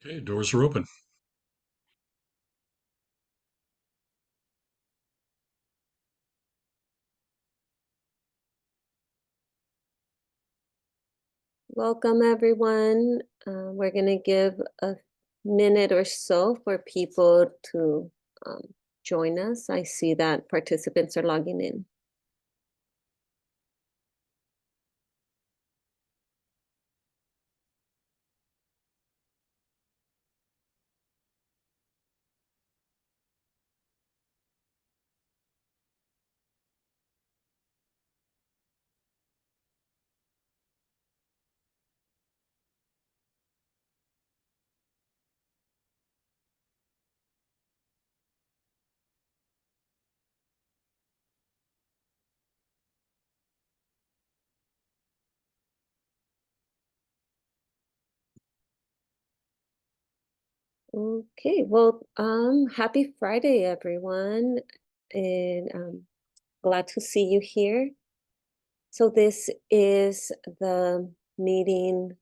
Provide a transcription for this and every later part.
Okay, doors are open. Welcome, everyone. We're going to give a minute or so for people to join us. I see that participants are logging in. Okay, well, happy Friday, everyone, and glad to see you here. So this is the meeting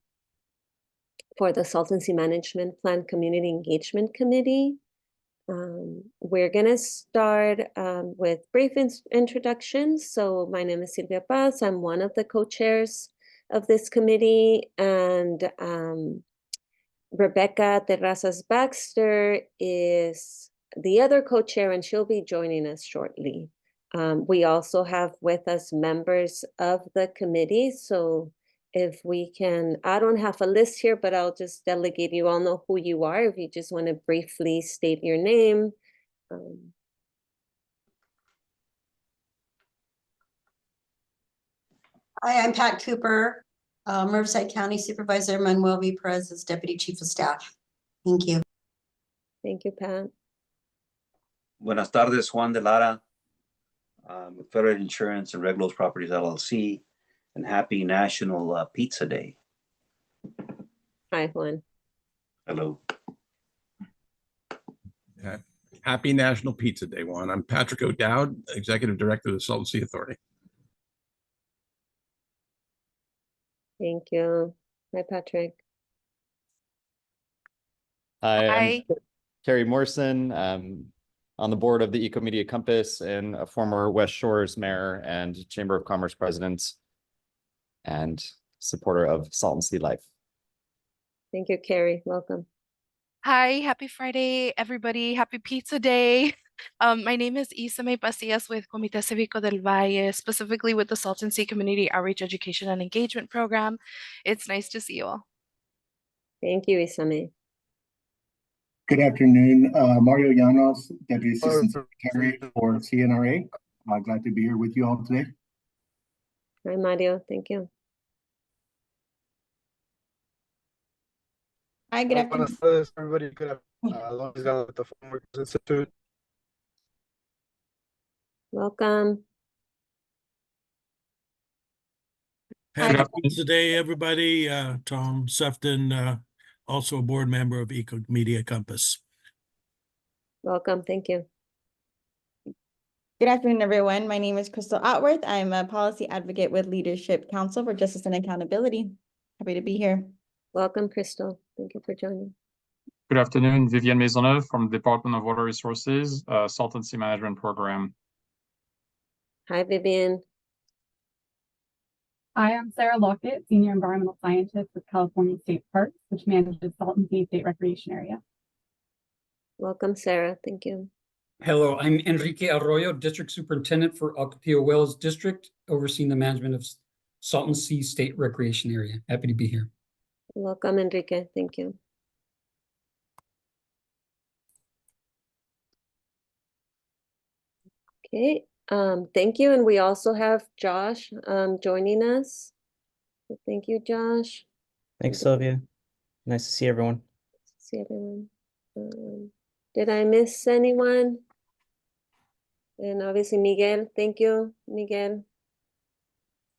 for the Saltancy Management Plan Community Engagement Committee. We're going to start with brief introductions. So my name is Silvia Paz. I'm one of the co-chairs of this committee, and Rebecca Terrazas Baxter is the other co-chair, and she'll be joining us shortly. We also have with us members of the committee. So if we can, I don't have a list here, but I'll just delegate. You all know who you are. If you just want to briefly state your name. Hi, I'm Pat Cooper, Riverside County Supervisor. Manuel V. Perez is Deputy Chief of Staff. Thank you. Thank you, Pat. Buenas tardes, Juan de Lara, with Federal Insurance and Regulos Properties LLC, and happy National Pizza Day. Hi, Juan. Hello. Happy National Pizza Day, Juan. I'm Patrick O'Dowd, Executive Director of the Saltancy Authority. Thank you. Hi, Patrick. Hi, Hi. I'm Kerry Morrison, on the board of the Eco Media Compass and a former West Shores mayor and Chamber of Commerce president and supporter of Saltancy Life. Thank you, Carrie. Welcome. Hi, happy Friday, everybody. Happy Pizza Day. My name is Isame Pasillas with Comité Cívico del Valle, specifically with the Saltancy Community Outreach Education and Engagement Program. It's nice to see you all. Thank you, Isame. Good afternoon, Mario Llanos, Deputy Assistant Secretary for CNRA. Glad to be here with you all today. Hi, Mario. Thank you. Hi, good afternoon. Buenas tardes, everybody. Good afternoon. With the Farmworkers Institute. Welcome. Happy Pizza Day, everybody. Tom Sefton, also a board member of Eco Media Compass. Welcome. Thank you. Good afternoon, everyone. My name is Crystal Otworth. I'm a policy advocate with Leadership Council for Justice and Accountability. Happy to be here. Welcome, Crystal. Thank you for joining. Good afternoon, Vivienne Maisonneuve from the Department of Water Resources, Saltancy Management Program. Hi, Vivian. Hi, I'm Sarah Lockett, Senior Environmental Scientist with California State Parks, which manages Saltancy State Recreation Area. Welcome, Sarah. Thank you. Hello, I'm Enrique Arroyo, District Superintendent for Ocotillo Wells District, overseeing the management of Saltancy State Recreation Area. Happy to be here. Welcome, Enrique. Thank you. Okay, thank you. And we also have Josh joining us. So thank you, Josh. Thanks, Sylvia. Nice to see everyone. See everyone. Did I miss anyone? And obviously Miguel. Thank you, Miguel.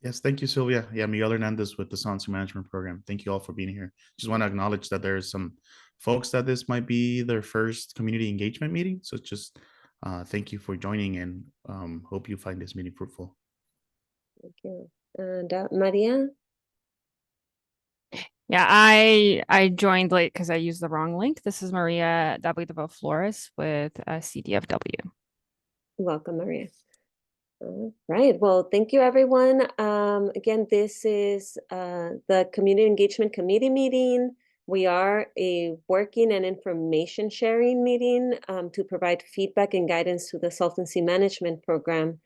Yes, thank you, Sylvia. Yeah, Miguel Hernandez with the Saltancy Management Program. Thank you all for being here. Just want to acknowledge that there's some folks that this might be their first community engagement meeting. So just thank you for joining, and hope you find this meeting fruitful. Thank you. And Maria? Yeah, I joined late because I used the wrong link. This is Maria Davidova Flores with CDFW. Welcome, Maria. All right, well, thank you, everyone. Again, this is the Community Engagement Committee meeting. We are a working and information sharing meeting to provide feedback and guidance to the Salton Management Program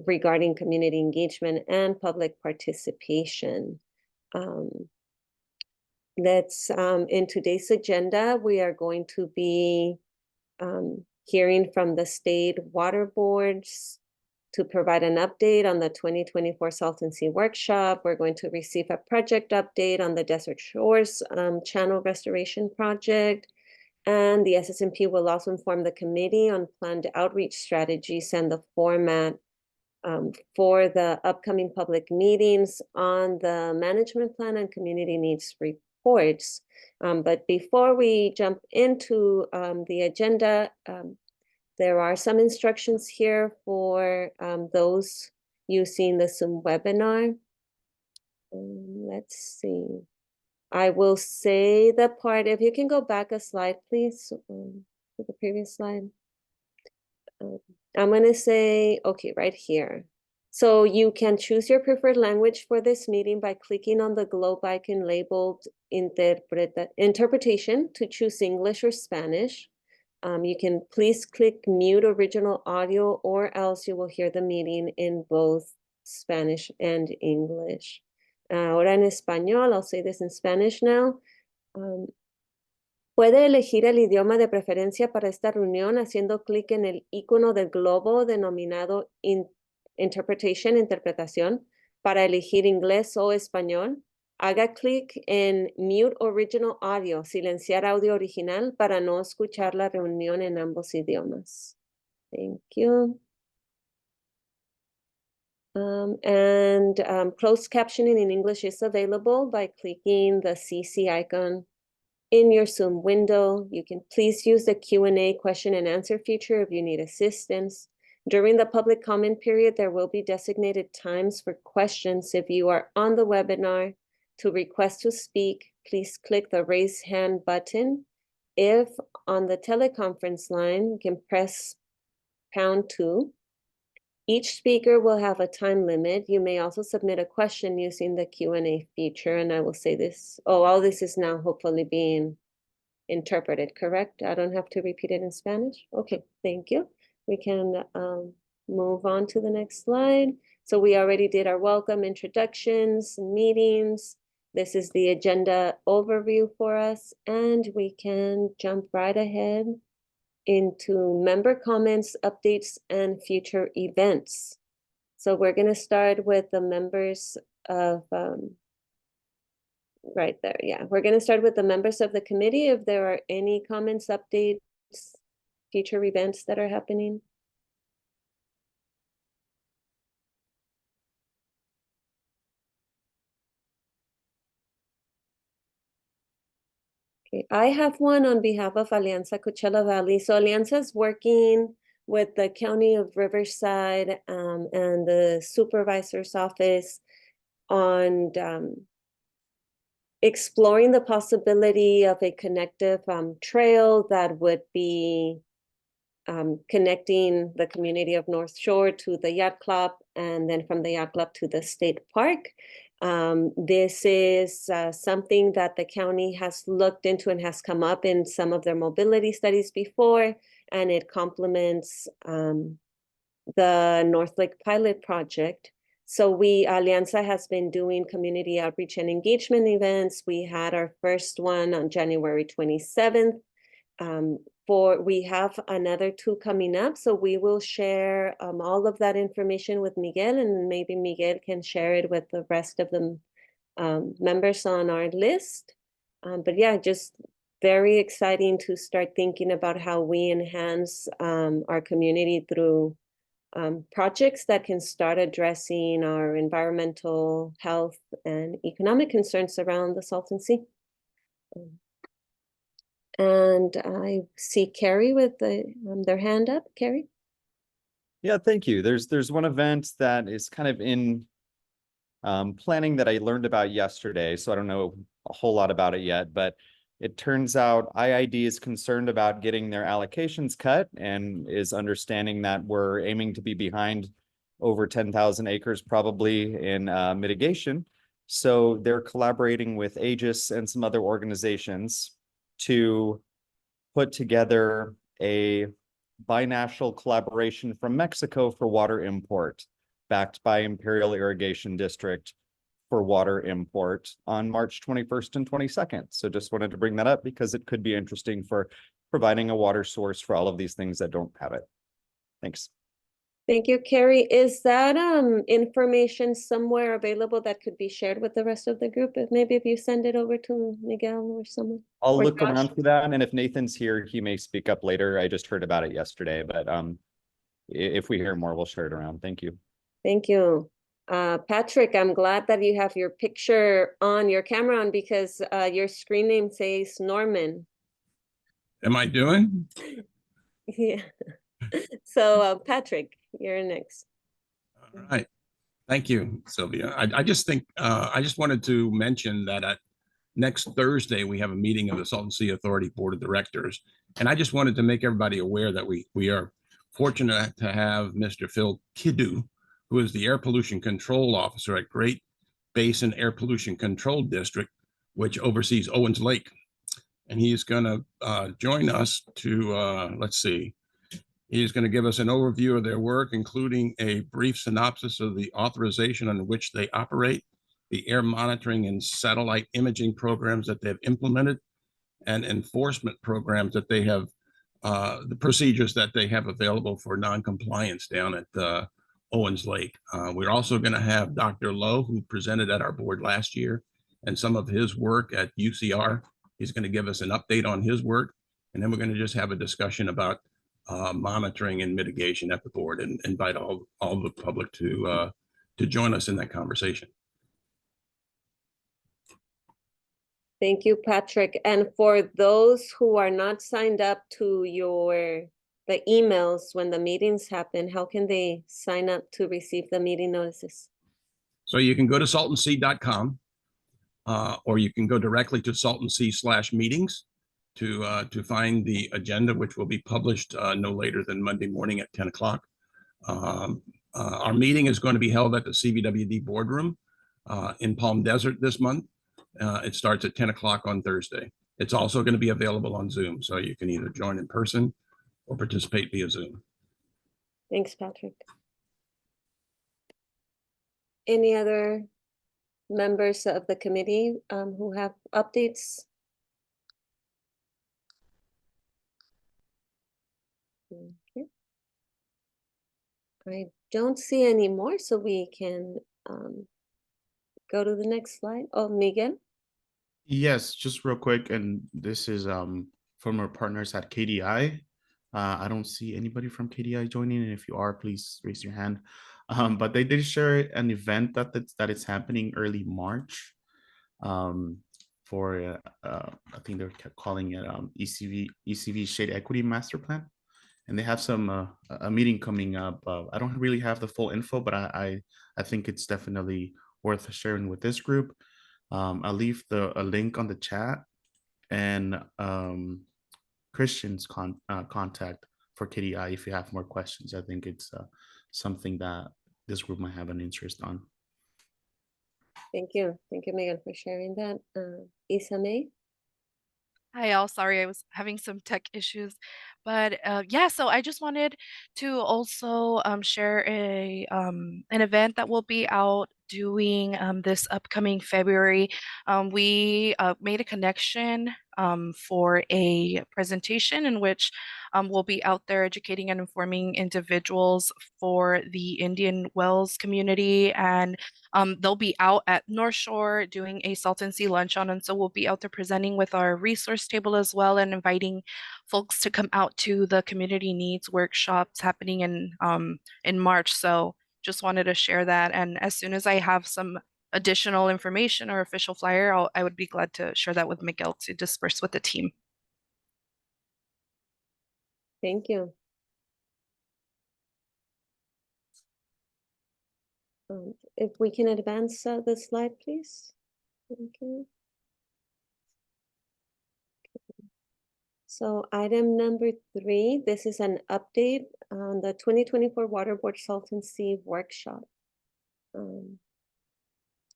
regarding community engagement and public participation. In today's agenda, we are going to be hearing from the state water boards to provide an update on the 2024 Salton Sea Workshop. We're going to receive a project update on the Desert Shores Channel Restoration Project. And the SSMP will also inform the committee on planned outreach strategies and the format for the upcoming public meetings on the management plan and community needs reports. But before we jump into the agenda, there are some instructions here for those using the Zoom webinar. Let's see. I will say the part, if you can go back a slide, please, to the previous slide. I'm going to say, okay, right here. So you can choose your preferred language for this meeting by clicking on the globe icon labeled interpretation to choose English or Spanish. You can please click mute original audio or else you will hear the meeting in both Spanish and English. Ahora en español, I'll say this in Spanish now. Puede elegir el idioma de preferencia para esta reunión haciendo clic en el icono del globo denominado interpretación para elegir inglés o español. Haga clic en Mute Original Audio, silenciar audio original para no escuchar la reunión en ambos idiomas. Thank you. Closed captioning in English is available by clicking the CC icon in your Zoom window. You can please use the Q&A question and answer feature if you need assistance. During the public comment period, there will be designated times for questions. If you are on the webinar, to request to speak, please click the raise hand button. If on the teleconference line, you can press #2. Each speaker will have a time limit. You may also submit a question using the Q&A feature, and I will say this. Oh, all this is now hopefully being interpreted, correct? I don't have to repeat it in Spanish? Okay, thank you. We can move on to the next slide. So we already did our welcome, introductions, meetings. This is the agenda overview for us, and we can jump right ahead into member comments, updates, and future events. So we're going to start with the members of, right there, yeah. We're going to start with the members of the committee. If there are any comments, updates, future events that are happening. Okay, I have one on behalf of Alianza Coachella Valley. So Alianza is working with the County of Riverside and the supervisor's office on exploring the possibility of a connective trail that would be connecting the community of North Shore to the yacht club, and then from the yacht club to the state park. This is something that the county has looked into and has come up in some of their mobility studies before, and it complements the North Lake Pilot Project. So Alianza has been doing community outreach and engagement events. We had our first one on January 27th. We have another 2 coming up, so we will share all of that information with Miguel, and maybe Miguel can share it with the rest of the members on our list. But yeah, just very exciting to start thinking about how we enhance our community through projects that can start addressing our environmental, health, and economic concerns around the Salton Sea. And I see Carrie with their hand up. Carrie? Yeah, thank you. There's one event that is kind of in planning that I learned about yesterday, so I don't know a whole lot about it yet, but it turns out IID is concerned about getting their allocations cut and is understanding that we're aiming to be behind over 10,000 acres probably in mitigation. So they're collaborating with Aegis and some other organizations to put together a binational collaboration from Mexico for water import, backed by Imperial Irrigation District for water import on March 21st and 22nd. So just wanted to bring that up because it could be interesting for providing a water source for all of these things that don't have it. Thanks. Thank you, Carrie. Is that information somewhere available that could be shared with the rest of the group? Maybe if you send it over to Miguel or someone. I'll or look Josh? around for that, and if Nathan's here, he may speak up later. I just heard about it yesterday, but if we hear more, we'll share it around. Thank you. Thank you. Patrick, I'm glad that you have your picture on your camera on because your screen name says Norman. Am I doing? Yeah. So Patrick, you're next. All right. Thank you, Sylvia. I just think, I just wanted to mention that next Thursday, we have a meeting of the Salton Sea Authority Board of Directors. And I just wanted to make everybody aware that we are fortunate to have Mr. Phil Kiddu, who is the Air Pollution Control Officer at Great Basin Air Pollution Control District, which oversees Owens Lake. And he's going to join us to, let's see, he's going to give us an overview of their work, including a brief synopsis of the authorization under which they operate, the air monitoring and satellite imaging programs that they've implemented, and enforcement programs that they have, the procedures that they have available for non-compliance down at Owens Lake. We're also going to have Dr. Lowe, who presented at our board last year, and some of his work at UCR. He's going to give us an update on his work, and then we're going to just have a discussion about monitoring and mitigation at the board, and invite all the public to join us in that conversation. Thank you, Patrick. And for those who are not signed up to the emails when the meetings happen, how can they sign up to receive the meeting notices? So you can go to saltonsea.com, or you can go directly to saltonsea/meetings to find the agenda, which will be published no later than Monday morning at 10 o'clock. Our meeting is going to be held at the CVWD boardroom in Palm Desert this month. It starts at 10 o'clock on Thursday. It's also going to be available on Zoom, so you can either join in person or participate via Zoom. Thanks, Patrick. Any other members of the committee who have updates? Okay. I don't see any more, so we can go to the next slide. Oh, Miguel? Yes, just real quick, and this is from our partners at KDI. I don't see anybody from KDI joining, and if you are, please raise your hand. But they did share an event that is happening early March for I think they're calling it ECV Shade Equity Master Plan, and they have some a meeting coming up. I don't really have the full info, but I think it's definitely worth sharing with this group. I'll leave a link on the chat, and Christian's contact for KDI if you have more questions. I think it's something that this group might have an interest on. Thank you, Miguel, for sharing that. Isa May? Hi, all. Sorry, I was having some tech issues, but yeah. So I just wanted to also share an event that will be out doing this upcoming February. We made a connection for a presentation in which we'll be out there educating and informing individuals for the Indian Wells community, and they'll be out at North Shore doing a Salton Sea luncheon, and so we'll be out there presenting with our resource table as well, and inviting folks to come out to the community needs workshops happening in March. So just wanted to share that, and as soon as I have some additional information or official flyer, I would be glad to share that with Miguel to disperse with the team. Thank you. if we can advance the slide, please. Thank you. So item number 3, this is an update on the 2024 Water Board Salton Sea Workshop.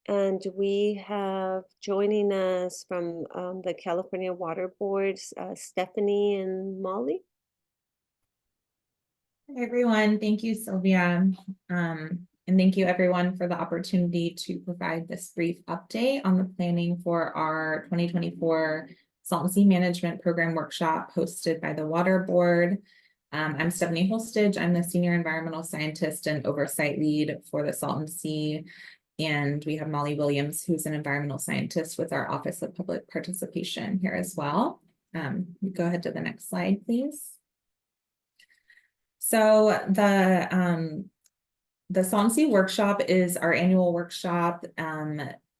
And we have joining us from the California Water Boards, Stephanie and Molly. Hi, everyone. Thank you, Sylvia. And thank you everyone for the opportunity to provide this brief update on the planning for our 2024 Salton Sea Management Program Workshop hosted by the Water Board. I'm Stephanie Holstage. I'm the Senior Environmental Scientist and Oversight Lead for the Salton Sea. And we have Molly Williams, who's an environmental scientist with our Office of Public Participation here as well. Go ahead to the next slide, please. So the Salton Sea Workshop is our annual workshop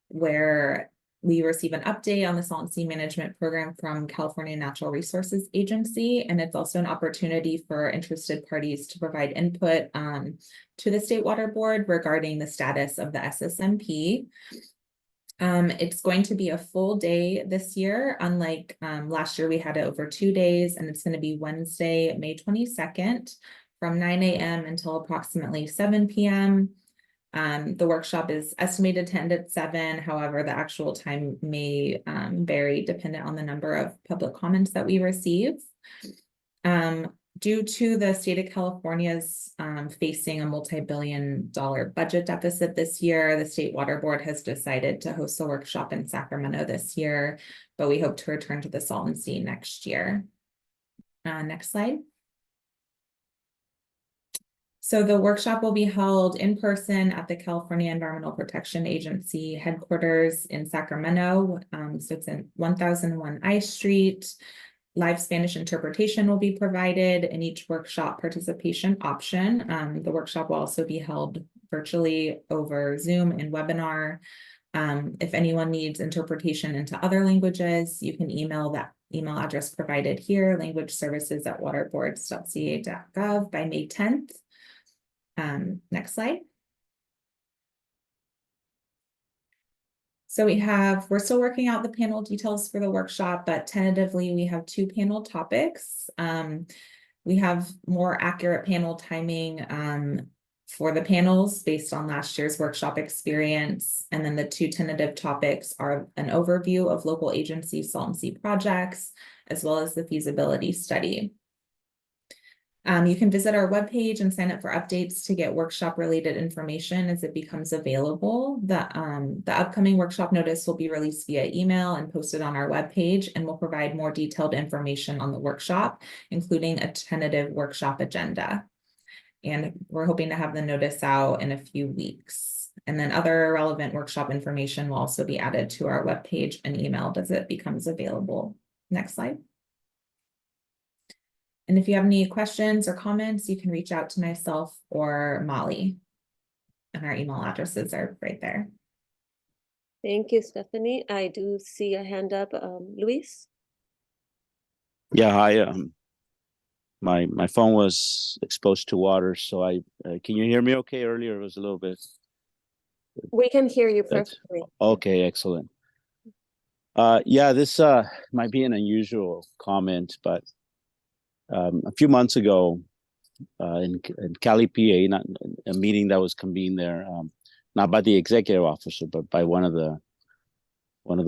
where we receive an update on the Salton Sea Management Program from California Natural Resources Agency, and it's also an opportunity for interested parties to provide input to the State Water Board regarding the status of the SSMP. It's going to be a full day this year, unlike last year we had it over 2 days, and it's going to be Wednesday, May 22nd from 9 a.m. until approximately 7 p.m. The workshop is estimated to end at 7. However, the actual time may vary dependent on the number of public comments that we receive. Due to the state of California's facing a multi-billion-dollar budget deficit this year, the State Water Board has decided to host a workshop in Sacramento this year, but we hope to return to the Salton Sea next year. Next slide. So the workshop will be held in person at the California Environmental Protection Agency headquarters in Sacramento. So it's in 1001 I Street. Live Spanish interpretation will be provided in each workshop participation option. The workshop will also be held virtually over Zoom and webinar. If anyone needs interpretation into other languages, you can email that email address provided here, languageservices@waterboards.ca.gov by May 10th. Next slide. So we're still working out the panel details for the workshop, but tentatively we have 2 panel topics. We have more accurate panel timing for the panels based on last year's workshop experience. And then the 2 tentative topics are an overview of local agency Salton Sea projects, as well as the feasibility study. You can visit our webpage and sign up for updates to get workshop related information as it becomes available. The upcoming workshop notice will be released via email and posted on our webpage, and will provide more detailed information on the workshop, including a tentative workshop agenda. And we're hoping to have the notice out in a few weeks. And then other relevant workshop information will also be added to our webpage and emailed as it becomes available. Next slide. And if you have any questions or comments, you can reach out to myself or Molly. And our email addresses are right there. Thank you, Stephanie. I do see a hand up. Luis? Yeah, hi. My phone was exposed to water, so can you hear me okay? Earlier it was a little bit. We can hear you perfectly. Okay, excellent. Yeah, this might be an unusual comment, but a few months ago in Cali, PA, a meeting that was convened there, not by the executive officer, but by one of the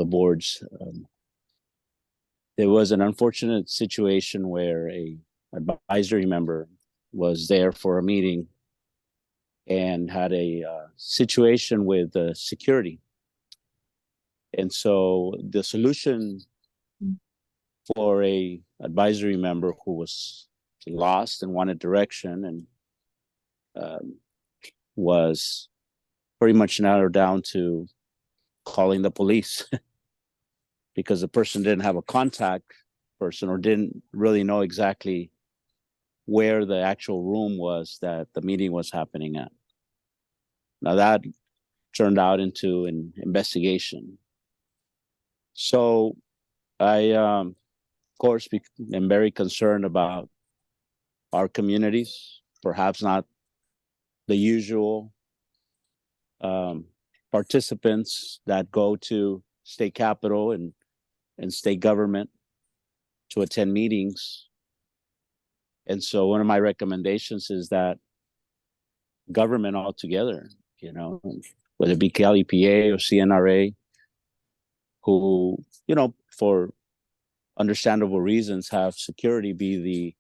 boards. There was an unfortunate situation where a advisory member was there for a meeting and had a situation with security. And so the solution for a advisory member who was lost and wanted direction and was pretty much narrowed down to calling the police because the person didn't have a contact person or didn't really know exactly where the actual room was that the meeting was happening at. Now that turned out into an investigation. So I, of course, am very concerned about our communities, perhaps not the usual participants that go to state capitol and state government to attend meetings. And so one of my recommendations is that government altogether, you know, whether it be CalEPA or CNRA, who, you know, for understandable reasons have security be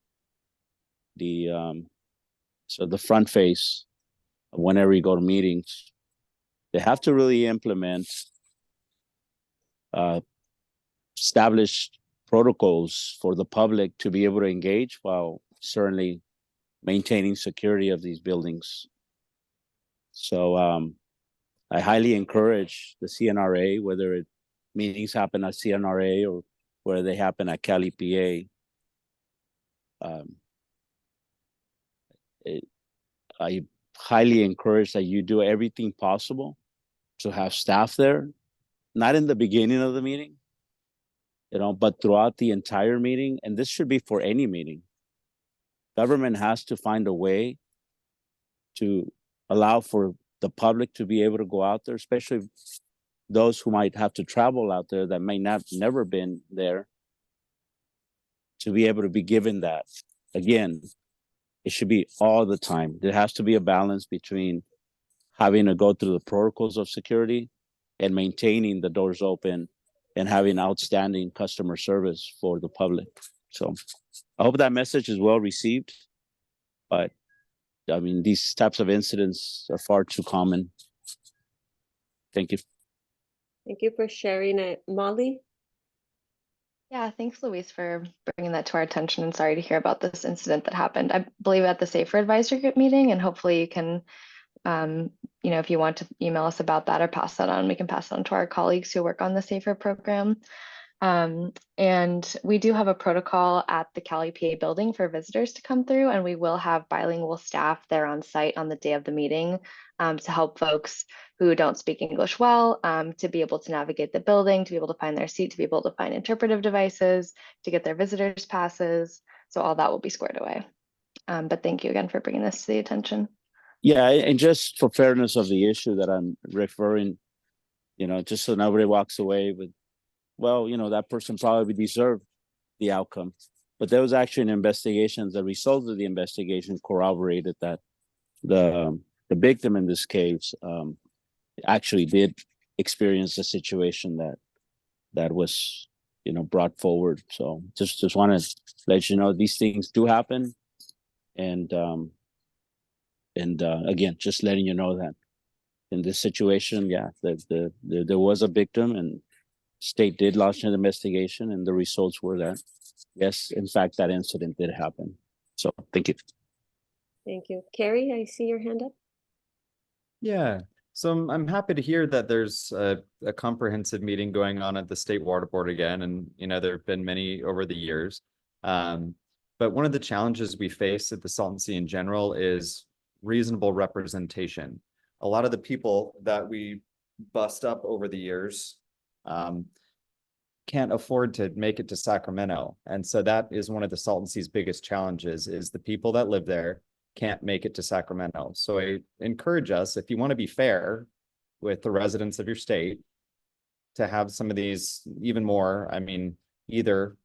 the front face whenever you go to meetings. They have to really implement established protocols for the public to be able to engage while certainly maintaining security of these buildings. So I highly encourage the CNRA, whether meetings happen at CNRA or whether they happen at CalEPA. I highly encourage that you do everything possible to have staff there, not in the beginning of the meeting, you know, but throughout the entire meeting. And this should be for any meeting. Government has to find a way to allow for the public to be able to go out there, especially those who might have to travel out there that may not never been there, to be able to be given that. Again, it should be all the time. There has to be a balance between having to go through the protocols of security and maintaining the doors open and having outstanding customer service for the public. So I hope that message is well received, but I mean, these types of incidents are far too common. Thank you. Thank you for sharing it. Molly? Yeah, thanks, Luis, for bringing that to our attention, and sorry to hear about this incident that happened. I believe at the Safer Advisory Group meeting, and hopefully you can, you know, if you want to email us about that or pass that on, we can pass it on to our colleagues who work on the Safer program. And we do have a protocol at the CalEPA building for visitors to come through, and we will have bilingual staff there on site on the day of the meeting to help folks who don't speak English well to be able to navigate the building, to be able to find their seat, to be able to find interpretive devices, to get their visitors passes. So all that will be squared away. But thank you again for bringing this to the attention. Yeah, and just for fairness of the issue that I'm referring, you know, just so nobody walks away with, well, you know, that person probably deserved the outcome. But there was actually an investigation. The results of the investigation corroborated that the victim in this case actually did experience a situation that was, you know, brought forward. So just want to let you know these things do happen, and again, just letting you know that in this situation, yeah, there was a victim, and state did launch an investigation, and the results were that, yes, in fact, that incident did happen. So thank you. Thank you. Carrie, I see your hand up. Yeah, so I'm happy to hear that there's a comprehensive meeting going on at the State Water Board again, and you know, there have been many over the years. But one of the challenges we face at the Salton Sea in general is reasonable representation. A lot of the people that we bust up over the years can't afford to make it to Sacramento. And so that is one of the Salton Sea's biggest challenges, is the people that live there can't make it to Sacramento. So I encourage us, if you want to be fair with the residents of your state, to have some of these even more, I mean, either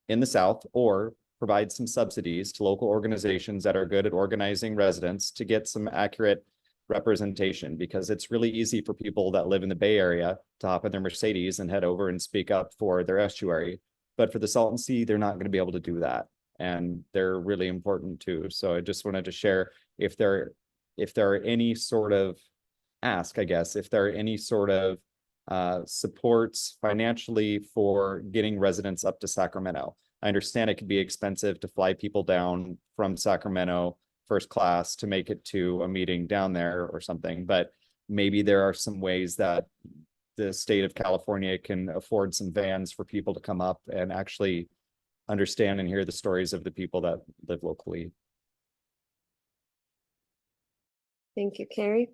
in the South or provide some subsidies to local organizations that are good at organizing residents to get some accurate representation, because it's really easy for people that live in the Bay Area to hop in their Mercedes and head over and speak up for their estuary. But for the Salton Sea, they're not going to be able to do that. And they're really important too. So I just wanted to share if there are any sort of ask, I guess, if there are any sort of supports financially for getting residents up to Sacramento. I understand it could be expensive to fly people down from Sacramento first class to make it to a meeting down there or something, but maybe there are some ways that the state of California can afford some vans for people to come up and actually understand and hear the stories of the people that live locally. Thank you, Carrie.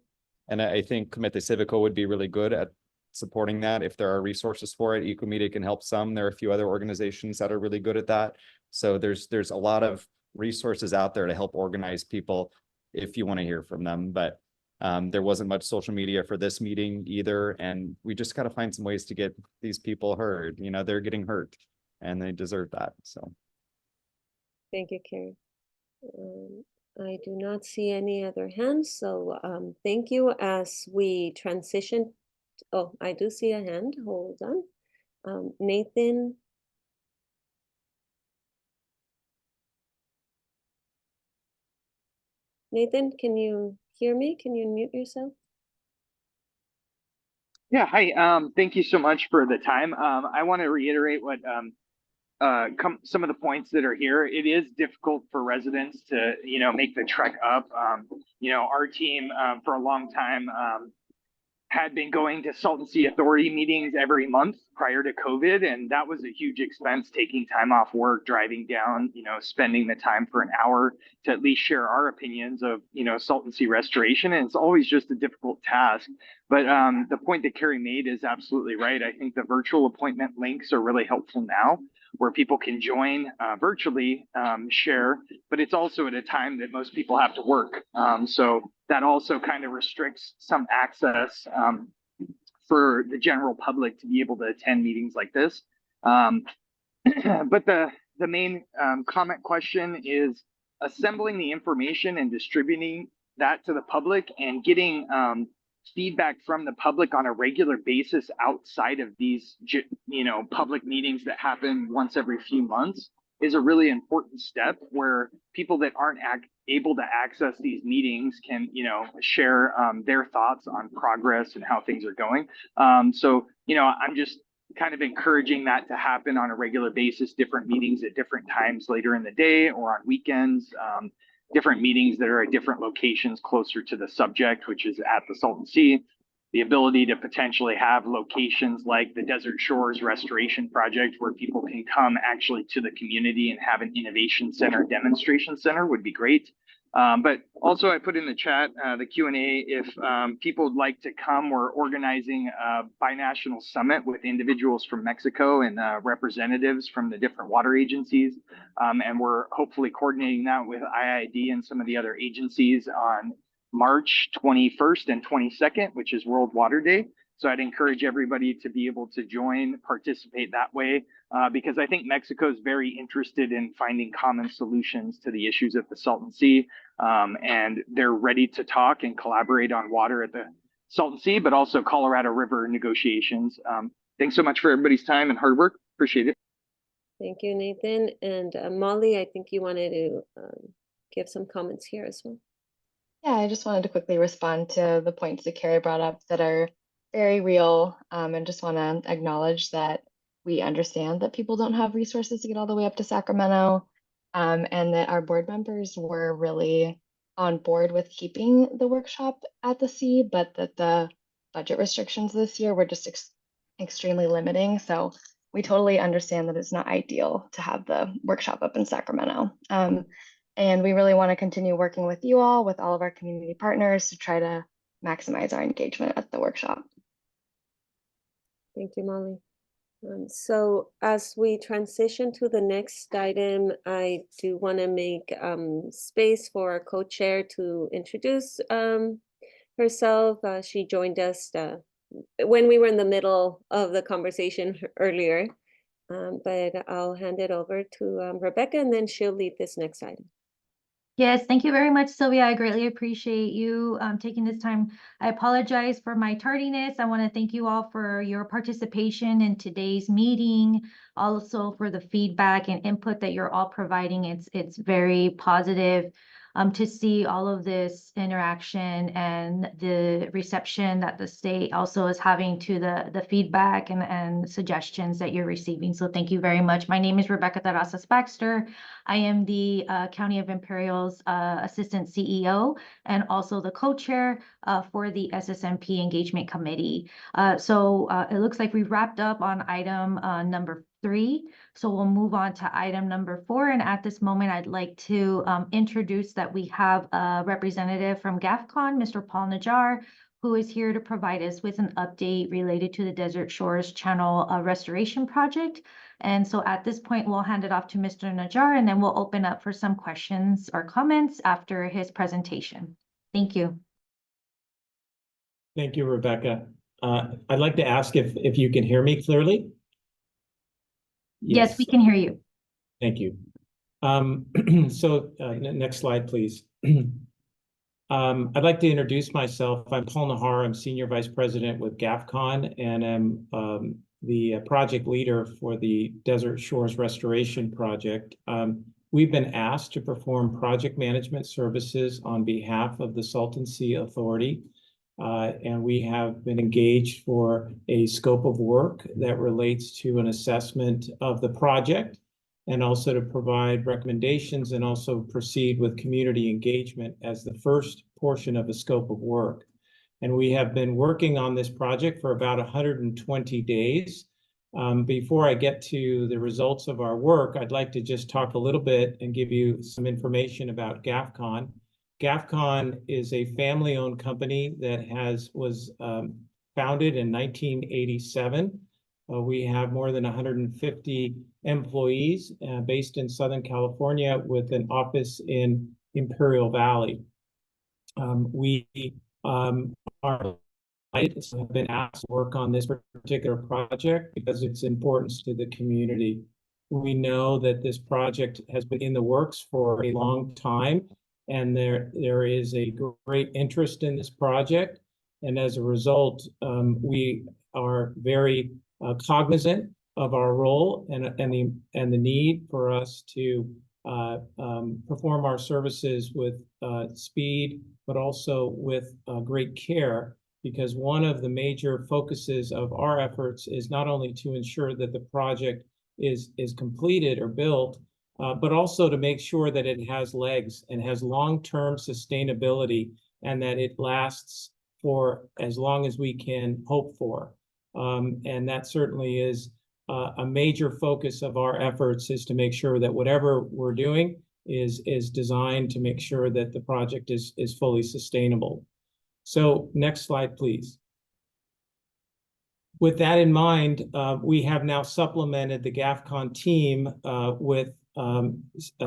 And I think Comité Civico would be really good at supporting that if there are resources for it. Ecomedia can help some. There are a few other organizations that are really good at that. So there's a lot of resources out there to help organize people if you want to hear from them. But There wasn't much social media for this meeting either, and we just got to find some ways to get these people heard. You know, they're getting hurt and they deserve that. So Thank you, Carrie. I do not see any other hands, so thank you. As we transition, oh, I do see a hand. Hold on. Nathan. Nathan, can you hear me? Can you mute yourself? Yeah, hi. Thank you so much for the time. I want to reiterate what some of the points that are here. It is difficult for residents to, make the trek up. Our team for a long time had been going to Salton Sea Authority meetings every month prior to COVID, and that was a huge expense, taking time off work, driving down, spending the time for an hour to at least share our opinions of, Salton Sea restoration. And it's always just a difficult task. But the point that Carrie made is absolutely right. I think the virtual appointment links are really helpful now, where people can join virtually, share, but it's also at a time that most people have to work. So that also kind of restricts some access for the general public to be able to attend meetings like this. But the main comment question is assembling the information and distributing that to the public and getting feedback from the public on a regular basis outside of these, public meetings that happen once every few months is a really important step, where people that aren't able to access these meetings can, share their thoughts on progress and how things are going. So, I'm just kind of encouraging that to happen on a regular basis, different meetings at different times later in the day or on weekends, different meetings that are at different locations closer to the subject, which is at the Salton Sea. The ability to potentially have locations like the Desert Shores Restoration Project, where people can come actually to the community and have an innovation center, demonstration center, would be great. But also I put in the chat, the Q&A, if people would like to come, we're organizing a binational summit with individuals from Mexico and representatives from the different water agencies. And we're hopefully coordinating that with IID and some of the other agencies on March 21st and 22nd, which is World Water Day. So I'd encourage everybody to be able to join, participate that way, because I think Mexico is very interested in finding common solutions to the issues at the Salton Sea. And they're ready to talk and collaborate on water at the Salton Sea, but also Colorado River negotiations. Thanks so much for everybody's time and hard work. Appreciate it. Thank you, Nathan. And Molly, I think you wanted to give some comments here as well. Yeah, I just wanted to quickly respond to the points that Carrie brought up that are very real, and just want to acknowledge that we understand that people don't have resources to get all the way up to Sacramento, and that our board members were really on board with keeping the workshop at the Sea, but that the budget restrictions this year were just extremely limiting. So we totally understand that it's not ideal to have the workshop up in Sacramento. And we really want to continue working with you all, with all of our community partners, to try to maximize our engagement at the workshop. Thank you, Molly. So as we transition to the next item, I do want to make space for our co-chair to introduce herself. She joined us when we were in the middle of the conversation earlier, but I'll hand it over to Rebecca, and then she'll lead this next item. Yes, thank you very much, Sylvia. I greatly appreciate you taking this time. I apologize for my tardiness. I want to thank you all for your participation in today's meeting, also for the feedback and input that you're all providing. It's very positive to see all of this interaction and the reception that the state also is having to the feedback and suggestions that you're receiving. So thank you very much. My name is Rebecca Terrazas Baxter. I am the County of Imperial's Assistant CEO and also the co-chair for the SSMP Engagement Committee. So it looks like we've wrapped up on item number 3. So we'll move on to item number 4. And at this moment, I'd like to introduce that we have a representative from GAFCON, Mr. Paul Najjar, who is here to provide us with an update related to the Desert Shores Channel Restoration Project. And so at this point, we'll hand it off to Mr. Najjar, and then we'll open up for some questions or comments after his presentation. Thank you. Thank you, Rebecca. I'd like to ask if you can hear me clearly. Yes, we can hear you. Thank you. So next slide, please. I'd like to introduce myself. I'm Paul Nahar. I'm Senior Vice President with GAFCON, and I'm the project leader for the Desert Shores Restoration Project. We've been asked to perform project management services on behalf of the Salton Sea Authority, and we have been engaged for a scope of work that relates to an assessment of the project, and also to provide recommendations and also proceed with community engagement as the first portion of the scope of work. And we have been working on this project for about 120 days. Before I get to the results of our work, I'd like to just talk a little bit and give you some information about GAFCON. GAFCON is a family-owned company that was founded in 1987. We have more than 150 employees based in Southern California with an office in Imperial Valley. We have been asked to work on this particular project because it's important to the community. We know that this project has been in the works for a long time, and there is a great interest in this project. And as a result, we are very cognizant of our role and the need for us to perform our services with speed, but also with great care, because one of the major focuses of our efforts is not only to ensure that the project is completed or built, but also to make sure that it has legs and has long-term sustainability, and that it lasts for as long as we can hope for. And that certainly is a major focus of our efforts, is to make sure that whatever we're doing is designed to make sure that the project is fully sustainable. So next slide, please. With that in mind, we have now supplemented the GAFCON team with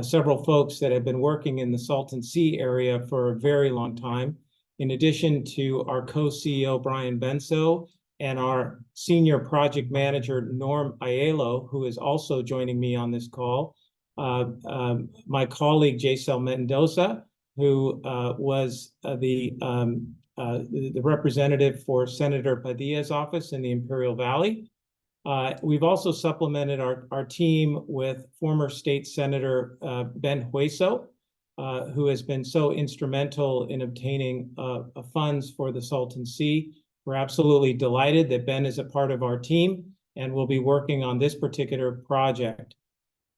several folks that have been working in the Salton Sea area for a very long time. In addition to our co-CEO, Brian Benso, and our senior project manager, Norm Aiello, who is also joining me on this call, my colleague, Jaisel Mendoza, who was the representative for Senator Padilla's office in the Imperial Valley. We've also supplemented our team with former State Senator Ben Hueso, who has been so instrumental in obtaining funds for the Salton Sea. We're absolutely delighted that Ben is a part of our team and will be working on this particular project.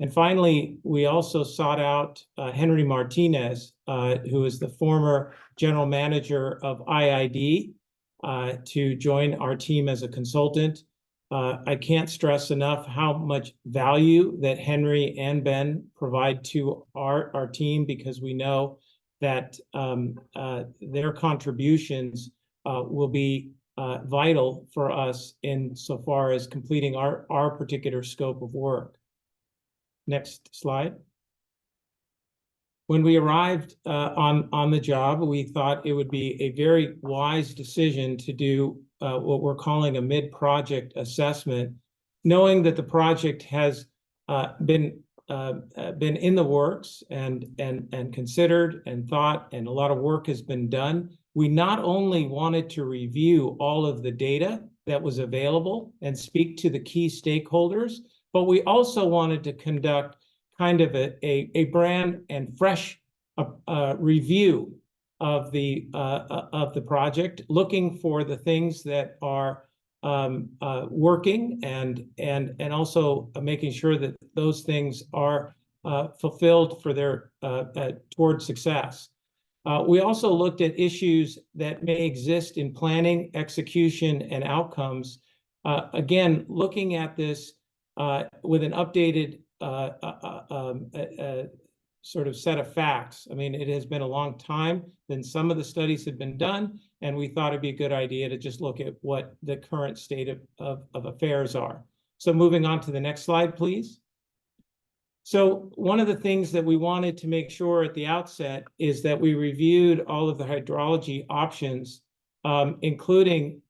And finally, we also sought out Henry Martinez, who is the former general manager of IID, to join our team as a consultant. I can't stress enough how much value that Henry and Ben provide to our team, because we know that their contributions will be vital for us insofar as completing our particular scope of work. Next slide. When we arrived on the job, we thought it would be a very wise decision to do what we're calling a mid-project assessment, knowing that the project has been in the works and considered and thought, and a lot of work has been done. We not only wanted to review all of the data that was available and speak to the key stakeholders, but we also wanted to conduct kind of a brand and fresh review of the project, looking for the things that are working and also making sure that those things are fulfilled for their toward success. We also looked at issues that may exist in planning, execution, and outcomes. Again, looking at this with an updated sort of set of facts. I mean, it has been a long time since some of the studies have been done, and we thought it'd be a good idea to just look at what the current state of affairs are. So moving on to the next slide, please. So one of the things that we wanted to make sure at the outset is that we reviewed all of the hydrology options including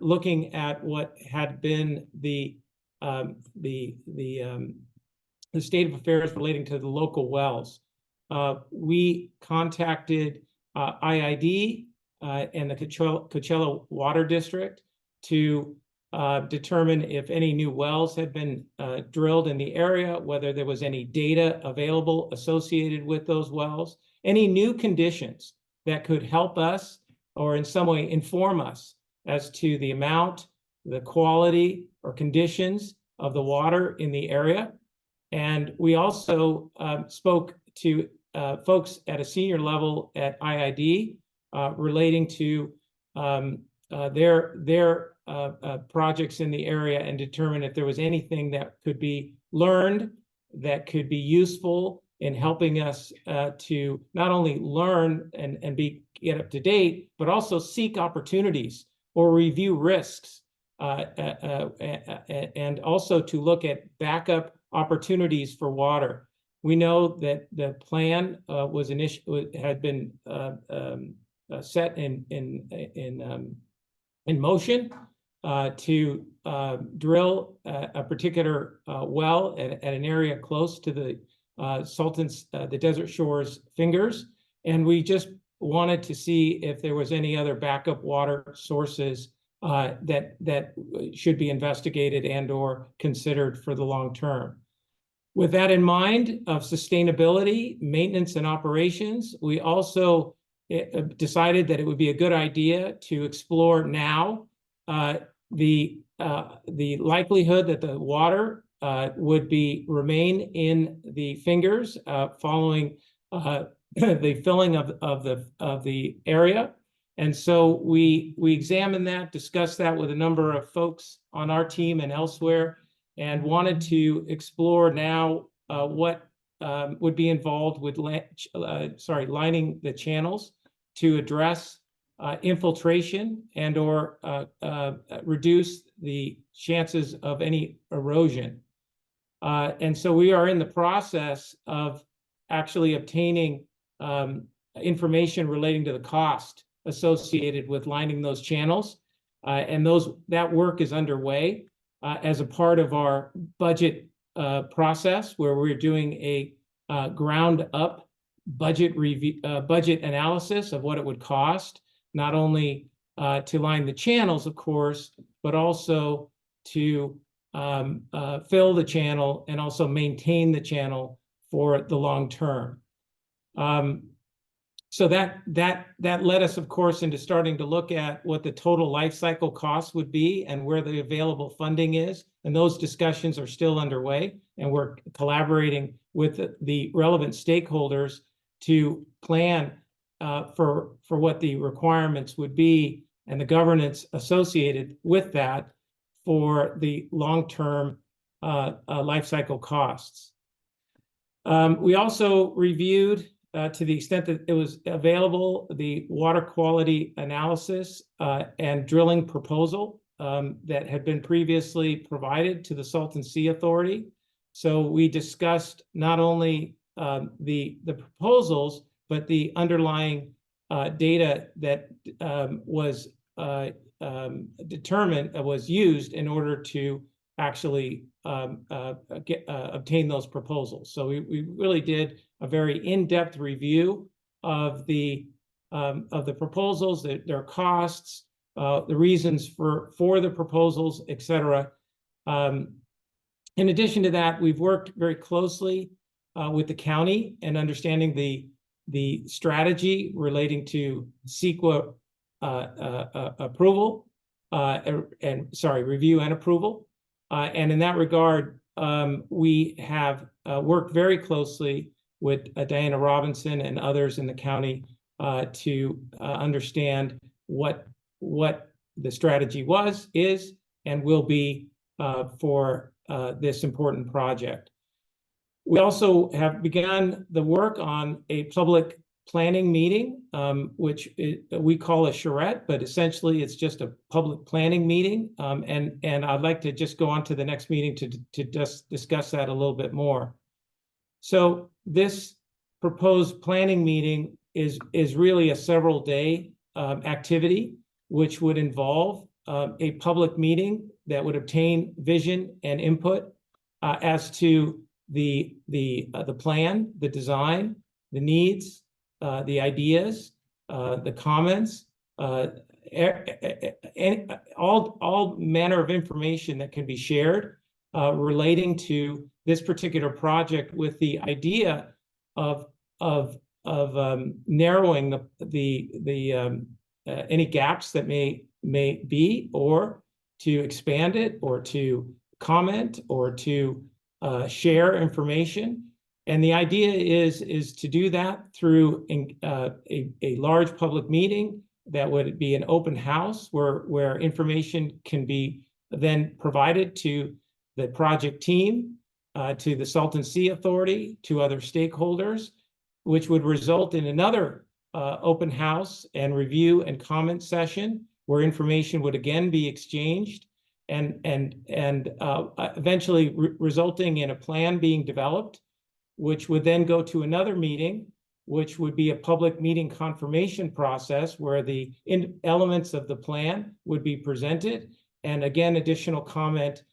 looking at what had been the state of affairs relating to the local wells. We contacted IID and the Coachella Water District to determine if any new wells had been drilled in the area, whether there was any data available associated with those wells, any new conditions that could help us or in some way inform us as to the amount, the quality, or conditions of the water in the area. And we also spoke to folks at a senior level at IID relating to their projects in the area and determine if there was anything that could be learned that could be useful in helping us to not only learn and get up to date, but also seek opportunities or review risks, and also to look at backup opportunities for water. We know that the plan had been set in motion to drill a particular well at an area close to the the Desert Shores fingers, and we just wanted to see if there was any other backup water sources that should be investigated and or considered for the long term. With that in mind of sustainability, maintenance, and operations, we also decided that it would be a good idea to explore now the likelihood that the water would remain in the fingers following the filling of the area. And so we examined that, discussed that with a number of folks on our team and elsewhere, and wanted to explore now what would be involved with lining the channels to address infiltration and or reduce the chances of any erosion. And so we are in the process of actually obtaining information relating to the cost associated with lining those channels. And that work is underway as a part of our budget process, where we're doing a ground up budget review, budget analysis of what it would cost, not only to line the channels, of course, but also to fill the channel and also maintain the channel for the long term. So that led us, of course, into starting to look at what the total life cycle cost would be and where the available funding is. And those discussions are still underway, and we're collaborating with the relevant stakeholders to plan for what the requirements would be and the governance associated with that for the long-term life cycle costs. We also reviewed, to the extent that it was available, the water quality analysis and drilling proposal that had been previously provided to the Salton Sea Authority. So we discussed not only the proposals, but the underlying data that was used in order to actually obtain those proposals. So we really did a very in-depth review of the proposals, their costs, the reasons for the proposals, et cetera. In addition to that, we've worked very closely with the county and understanding the strategy relating to CEQA review and approval. And in that regard, we have worked very closely with Diana Robinson and others in the county to understand what the strategy is, and will be for this important project. We also have begun the work on a public planning meeting, which we call a charrette, but essentially it's just a public planning meeting. And I'd like to just go on to the next meeting to just discuss that a little bit more. So this proposed planning meeting is really a several-day activity, which would involve a public meeting that would obtain vision and input as to the plan, the design, the needs, the ideas, the comments, all manner of information that can be shared relating to this particular project, with the idea of narrowing any gaps that may be, or to expand it, or to comment, or to share information. And the idea is to do that through a large public meeting that would be an open house where information can be then provided to the project team, to the Salton Sea Authority, to other stakeholders, which would result in another open house and review and comment session where information would again be exchanged, and eventually resulting in a plan being developed, which would then go to another meeting, which would be a public meeting confirmation process where the elements of the plan would be presented, and again, additional comment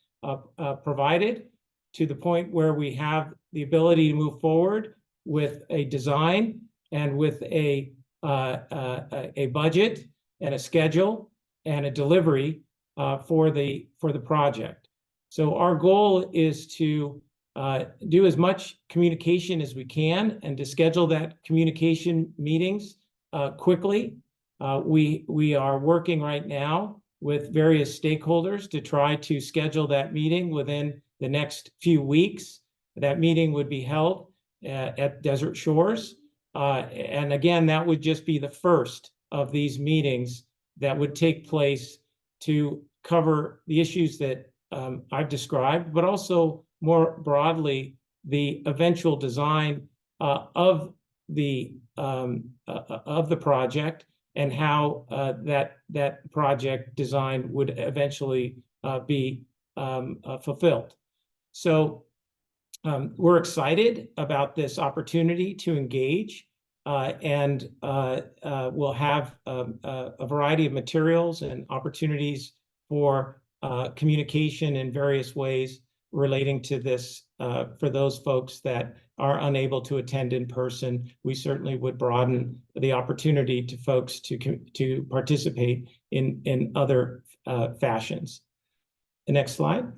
provided, to the point where we have the ability to move forward with a design and with a budget and a schedule and a delivery for the project. So our goal is to do as much communication as we can, and to schedule that communication meetings quickly. We are working right now with various stakeholders to try to schedule that meeting within the next few weeks. That meeting would be held at Desert Shores. And again, that would just be the first of these meetings that would take place to cover the issues that I've described, but also more broadly, the eventual design of the project, and how that project design would eventually be fulfilled. So we're excited about this opportunity to engage, and we'll have a variety of materials and opportunities for communication in various ways relating to this. For those folks that are unable to attend in person, we certainly would broaden the opportunity to folks to participate in other fashions. The next slide.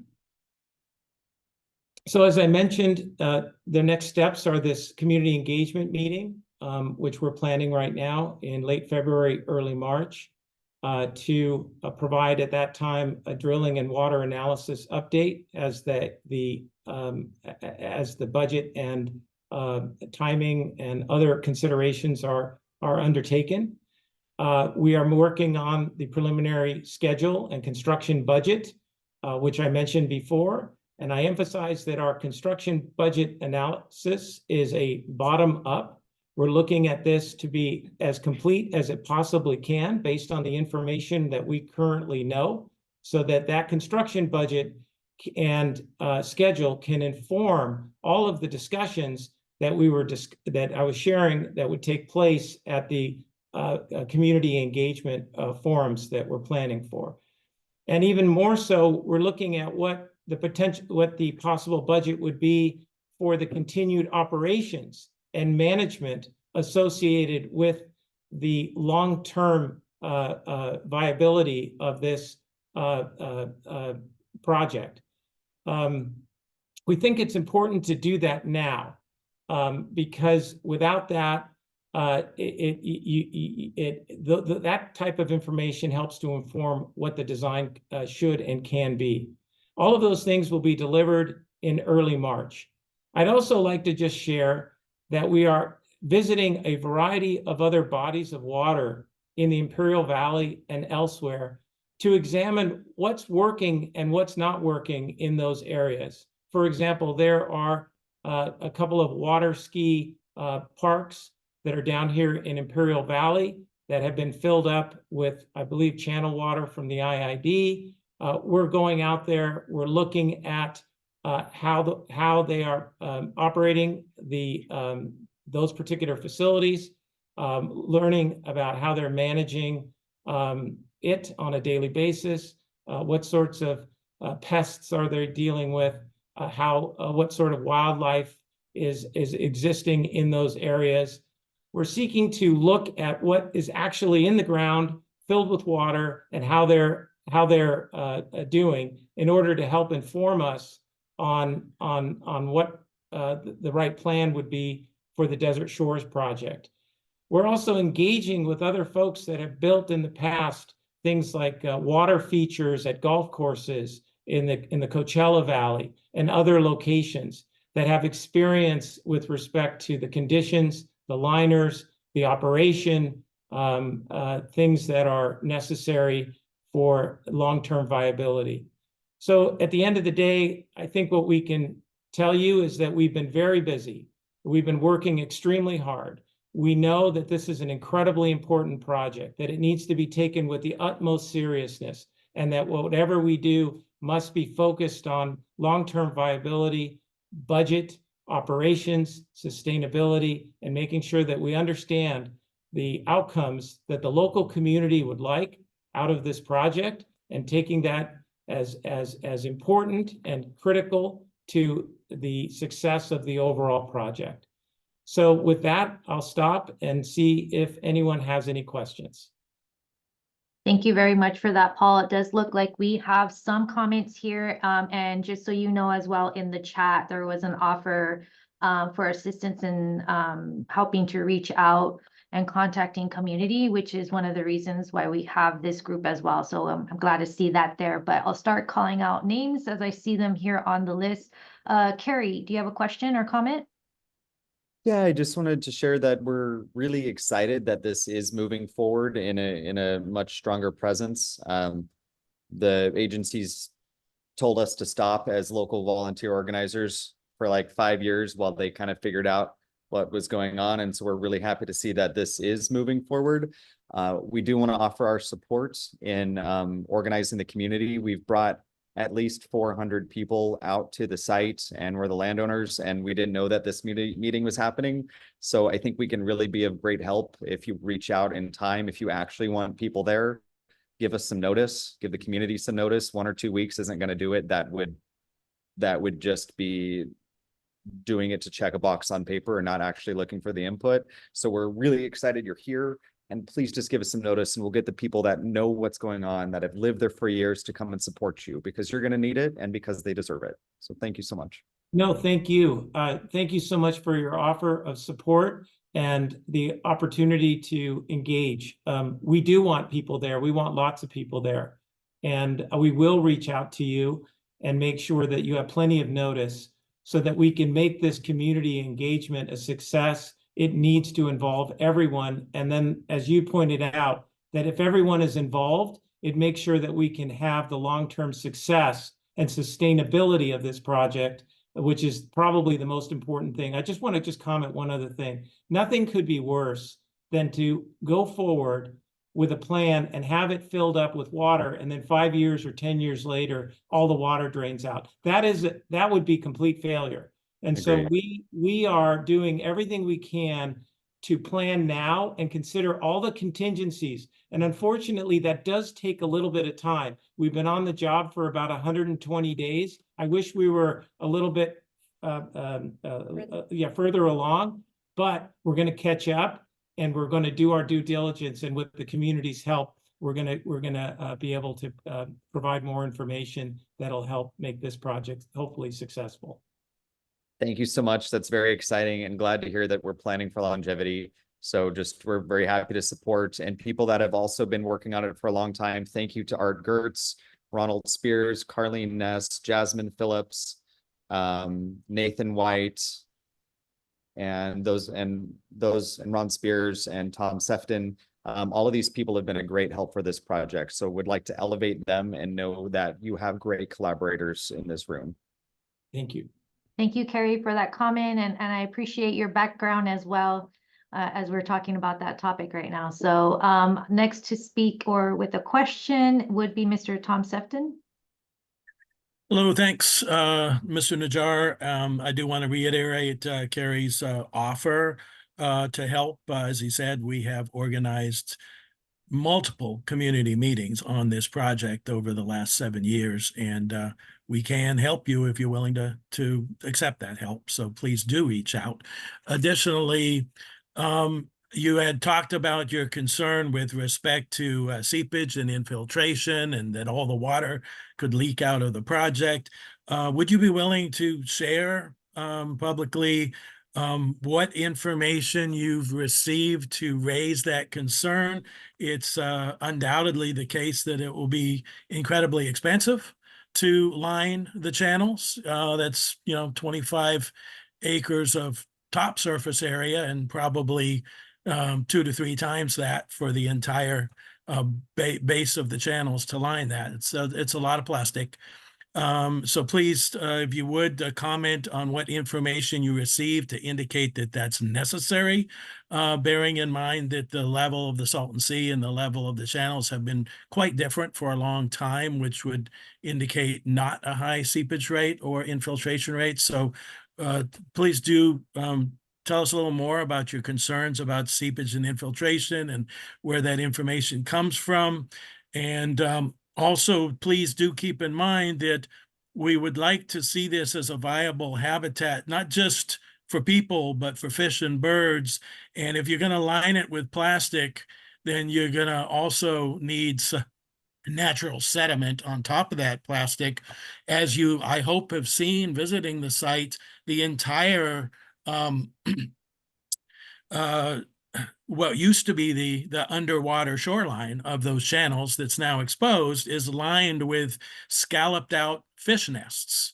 So as I mentioned, the next steps are this community engagement meeting, which we're planning right now in late February, early March, to provide at that time a drilling and water analysis update as the budget and timing and other considerations are undertaken. We are working on the preliminary schedule and construction budget, which I mentioned before. And I emphasize that our construction budget analysis is a bottom-up. We're looking at this to be as complete as it possibly can based on the information that we currently know, so that construction budget and schedule can inform all of the discussions that I was sharing that would take place at the community engagement forums that we're planning for. And even more so, we're looking at what the possible budget would be for the continued operations and management associated with the long-term viability of this project. We think it's important to do that now, because without that, that type of information helps to inform what the design should and can be. All of those things will be delivered in early March. I'd also like to just share that we are visiting a variety of other bodies of water in the Imperial Valley and elsewhere to examine what's working and what's not working in those areas. For example, there are a couple of water ski parks that are down here in Imperial Valley that have been filled up with, I believe, channel water from the IID. We're going out there, we're looking at how they are operating those particular facilities. learning about how they're managing it on a daily basis, what sorts of pests are they dealing with, what sort of wildlife is existing in those areas. We're seeking to look at what is actually in the ground filled with water and how they're doing in order to help inform us on what the right plan would be for the Desert Shores project. We're also engaging with other folks that have built in the past things like water features at golf courses in the Coachella Valley and other locations that have experience with respect to the conditions, the liners, the operation, things that are necessary for long-term viability. So at the end of the day, I think what we can tell you is that we've been very busy. We've been working extremely hard. We know that this is an incredibly important project, that it needs to be taken with the utmost seriousness, and that whatever we do must be focused on long-term viability, budget, operations, sustainability, and making sure that we understand the outcomes that the local community would like out of this project, and taking that as important and critical to the success of the overall project. So with that, I'll stop and see if anyone has any questions. Thank you very much for that, Paul. It does look like we have some comments here. And just so you know as well, in the chat, there was an offer for assistance in helping to reach out and contacting community, which is one of the reasons why we have this group as well. So I'm glad to see that there, but I'll start calling out names as I see them here on the list. Carrie, do you have a question or comment? Yeah, I just wanted to share that we're really excited that this is moving forward in a much stronger presence. The agencies told us to stop as local volunteer organizers for like 5 years while they kind of figured out what was going on. And so we're really happy to see that this is moving forward. We do want to offer our support in organizing the community. We've brought at least 400 people out to the site, and we're the landowners, and we didn't know that this meeting was happening. So I think we can really be of great help if you reach out in time. If you actually want people there, give us some notice, give the community some notice. 1 or 2 weeks isn't going to do it. That would just be doing it to check a box on paper and not actually looking for the input. So we're really excited you're here. And please just give us some notice, and we'll get the people that know what's going on, that have lived there for years, to come and support you, because you're going to need it and because they deserve it. So thank you so much. No, thank you. Thank you so much for your offer of support and the opportunity to engage. We do want people there. We want lots of people there. And we will reach out to you and make sure that you have plenty of notice so that we can make this community engagement a success. It needs to involve everyone. And then, as you pointed out, that if everyone is involved, it makes sure that we can have the long-term success and sustainability of this project, which is probably the most important thing. I just want to comment one other thing. Nothing could be worse than to go forward with a plan and have it filled up with water, and then 5 years or 10 years later, all the water drains out. That would be complete failure. And so we are doing everything we can to plan now and consider all the contingencies. And unfortunately, that does take a little bit of time. We've been on the job for about 120 days. I wish we were a little bit further along, but we're going to catch up, and we're going to do our due diligence. And with the community's help, we're going to be able to provide more information that'll help make this project hopefully successful. Thank you so much. That's very exciting, and glad to hear that we're planning for longevity. So we're very happy to support, and people that have also been working on it for a long time. Thank you to Art Gertz, Ronald Spears, Carlene Ness, Jasmine Phillips, Nathan White, and Ron Spears and Tom Sefton. All of these people have been a great help for this project. So would like to elevate them and know that you have great collaborators in this room. Thank you. Thank you, Carrie, for that comment, and I appreciate your background as well, as we're talking about that topic right now. So next to speak or with a question would be Mr. Tom Sefton. Hello, thanks, Mr. Najjar. I do want to reiterate Carrie's offer to help. As he said, we have organized multiple community meetings on this project over the last 7 years, and we can help you if you're willing to accept that help. So please do reach out. Additionally, you had talked about your concern with respect to seepage and infiltration, and that all the water could leak out of the project. Would you be willing to share publicly what information you've received to raise that concern? It's undoubtedly the case that it will be incredibly expensive to line the channels. That's 25 acres of top surface area, and probably 2 to 3 times that for the entire base of the channels to line that. It's a lot of plastic. So please, if you would, comment on what information you received to indicate that that's necessary, bearing in mind that the level of the Salton Sea and the level of the channels have been quite different for a long time, which would indicate not a high seepage rate or infiltration rate. So please do tell us a little more about your concerns about seepage and infiltration and where that information comes from. And also, please do keep in mind that we would like to see this as a viable habitat, not just for people, but for fish and birds. And if you're going to line it with plastic, then you're going to also need natural sediment on top of that plastic. As you, I hope, have seen visiting the site, the entire what used to be the underwater shoreline of those channels that's now exposed is lined with scalloped out fish nests.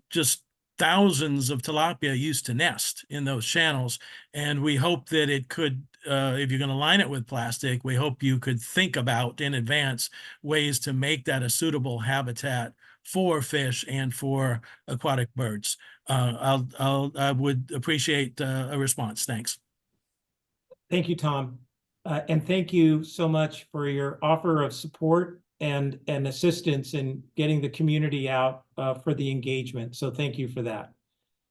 Just thousands of tilapia used to nest in those channels. And we hope that it could, if you're going to line it with plastic, we hope you could think about in advance ways to make that a suitable habitat for fish and for aquatic birds. I would appreciate a response. Thanks. Thank you, Tom. And thank you so much for your offer of support and assistance in getting the community out for the engagement. So thank you for that.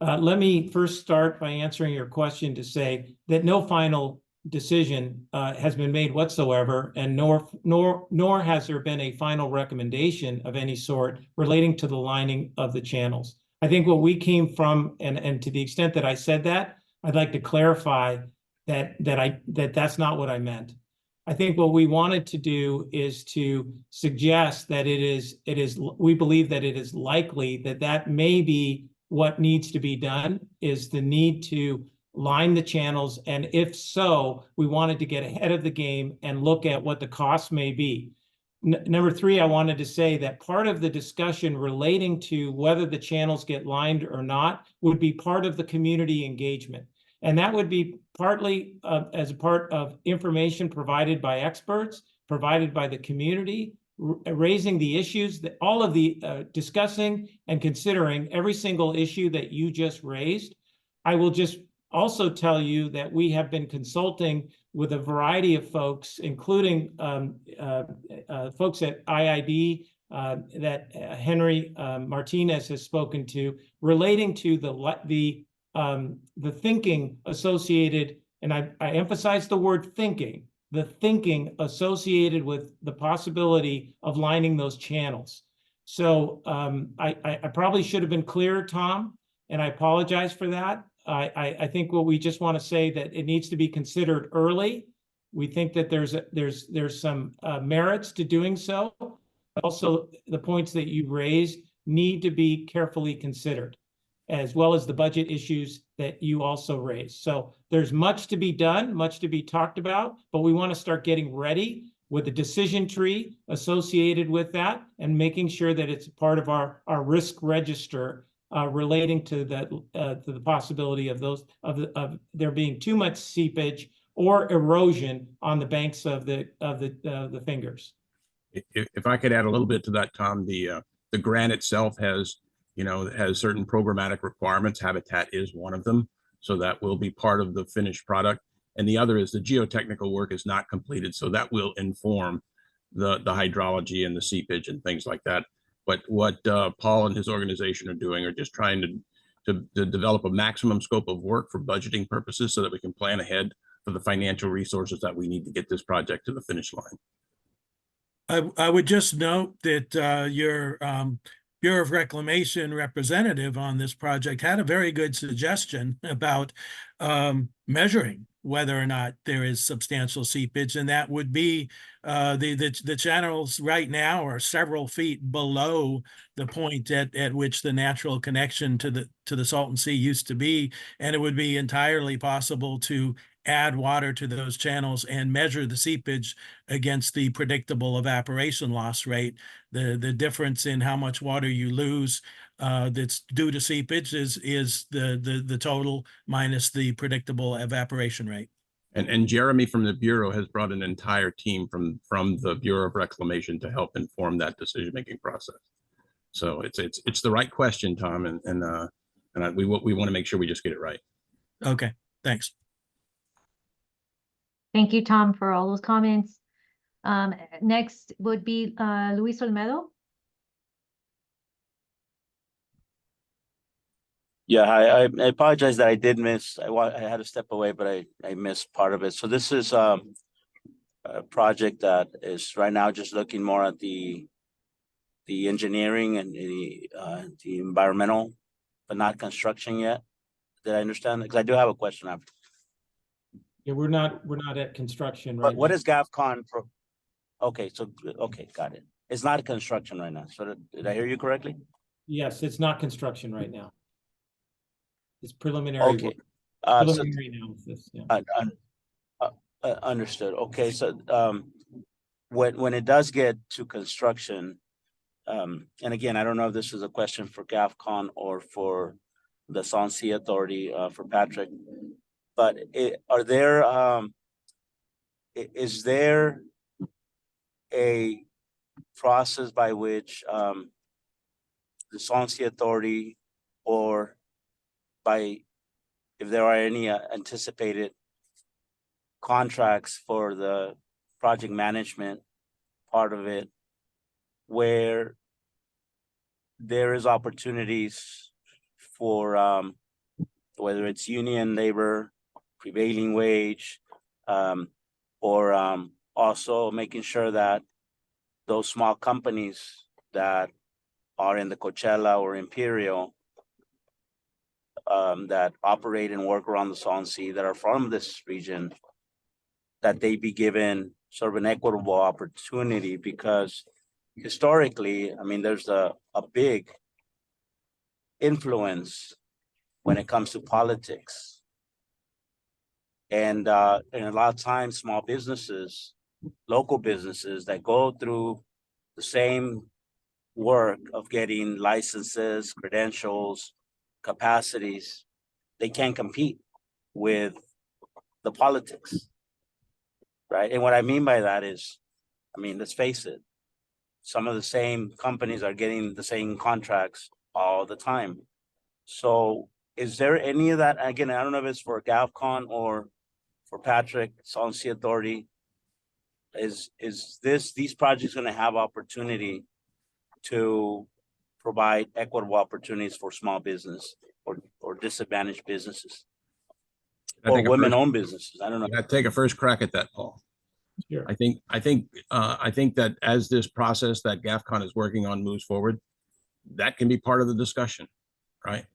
Let me first start by answering your question to say that no final decision has been made whatsoever, and nor has there been a final recommendation of any sort relating to the lining of the channels. I think what we came from, and to the extent that I said that, I'd like to clarify that's not what I meant. I think what we wanted to do is to suggest that we believe that it is likely that may be what needs to be done, is the need to line the channels. And if so, we wanted to get ahead of the game and look at what the costs may be. Number 3, I wanted to say that part of the discussion relating to whether the channels get lined or not would be part of the community engagement. And that would be partly as a part of information provided by experts, provided by the community, raising the issues, that all of the discussing and considering every single issue that you just raised. I will just also tell you that we have been consulting with a variety of folks, including folks at IIB that Henry Martinez has spoken to, relating to the thinking associated, and I emphasize the word thinking, the thinking associated with the possibility of lining those channels. So I probably should have been clearer, Tom, and I apologize for that. I think what we just want to say that it needs to be considered early. We think that there's some merits to doing so. Also, the points that you raised need to be carefully considered, as well as the budget issues that you also raised. So there's much to be done, much to be talked about, but we want to start getting ready with the decision tree associated with that and making sure that it's part of our risk register relating to the possibility of there being too much seepage or erosion on the banks of the fingers. If I could add a little bit to that, Tom, the grant itself has certain programmatic requirements. Habitat is one of them. So that will be part of the finished product. And the other is the geotechnical work is not completed. So that will inform the hydrology and the seepage and things like that. But what Paul and his organization are doing are just trying to develop a maximum scope of work for budgeting purposes so that we can plan ahead for the financial resources that we need to get this project to the finish line. I would just note that your Bureau of Reclamation representative on this project had a very good suggestion about measuring whether or not there is substantial seepage, and that would be the channels right now are several feet below the point at which the natural connection to the Salton Sea used to be, and it would be entirely possible to add water to those channels and measure the seepage against the predictable evaporation loss rate. The difference in how much water you lose that's due to seepage is the total minus the predictable evaporation rate. And Jeremy from the Bureau has brought an entire team from the Bureau of Reclamation to help inform that decision-making process. So it's the right question, Tom, and we want to make sure we just get it right. Okay, thanks. Thank you, Tom, for all those comments. Next would be Luis Olmedo. Yeah, I apologize that I did miss. I had to step away, but I missed part of it. So this is a project that is right now just looking more at the engineering and the environmental, but not construction yet. Did I understand? Because I do have a question after. Yeah, we're not at construction right What now. is GAFCON? Okay, got it. It's not construction right now. So did I hear you correctly? Yes, it's not construction right now. It's preliminary Okay. work. So Preliminary analysis, yeah. Understood. Okay, so when it does get to construction, and again, I don't know if this is a question for GAFCON or for the Salton Sea Authority, for Patrick, but is there a process by which the Salton Sea Authority, or if there are any anticipated contracts for the project management part of it, where there is opportunities for whether it's union labor, prevailing wage, or also making sure that those small companies that are in the Coachella or Imperial that operate and work around the Salton Sea that are from this region, that they be given sort of an equitable opportunity, because historically, I mean, there's a big influence when it comes to politics. And a lot of times, small businesses, local businesses that go through the same work of getting licenses, credentials, capacities, they can't compete with the politics, right? And what I mean by that is, I mean, let's face it, some of the same companies are getting the same contracts all the time. So is there any of that? Again, I don't know if it's for GAFCON or for Patrick, Salton Sea Authority. Is these projects going to have opportunity to provide equitable opportunities for small business or disadvantaged businesses or women-owned businesses? I don't know. Yeah, take a first crack at that, Paul. Sure. I think that as this process that GAFCON is working on moves forward, that can be part of the discussion, right?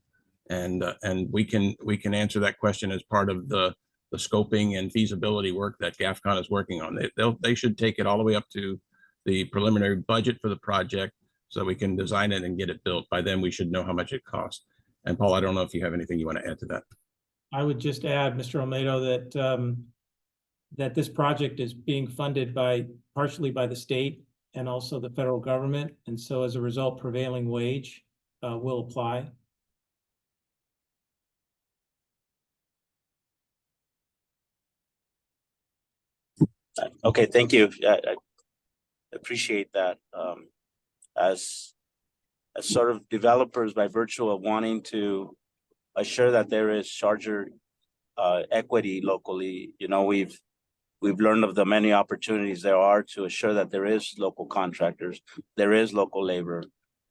And we can answer that question as part of the scoping and feasibility work that GAFCON is working on. They should take it all the way up to the preliminary budget for the project so we can design it and get it built. By then, we should know how much it costs. And Paul, I don't know if you have anything you want to add to that. I would just add, Mr. Olmedo, that this project is being funded partially by the state and also the federal government. And so as a result, prevailing wage will apply. Okay, thank you. I appreciate that. As sort of developers, by virtue of wanting to assure that there is charger equity locally, you know, we've learned of the many opportunities there are to assure that there is local contractors, there is local labor,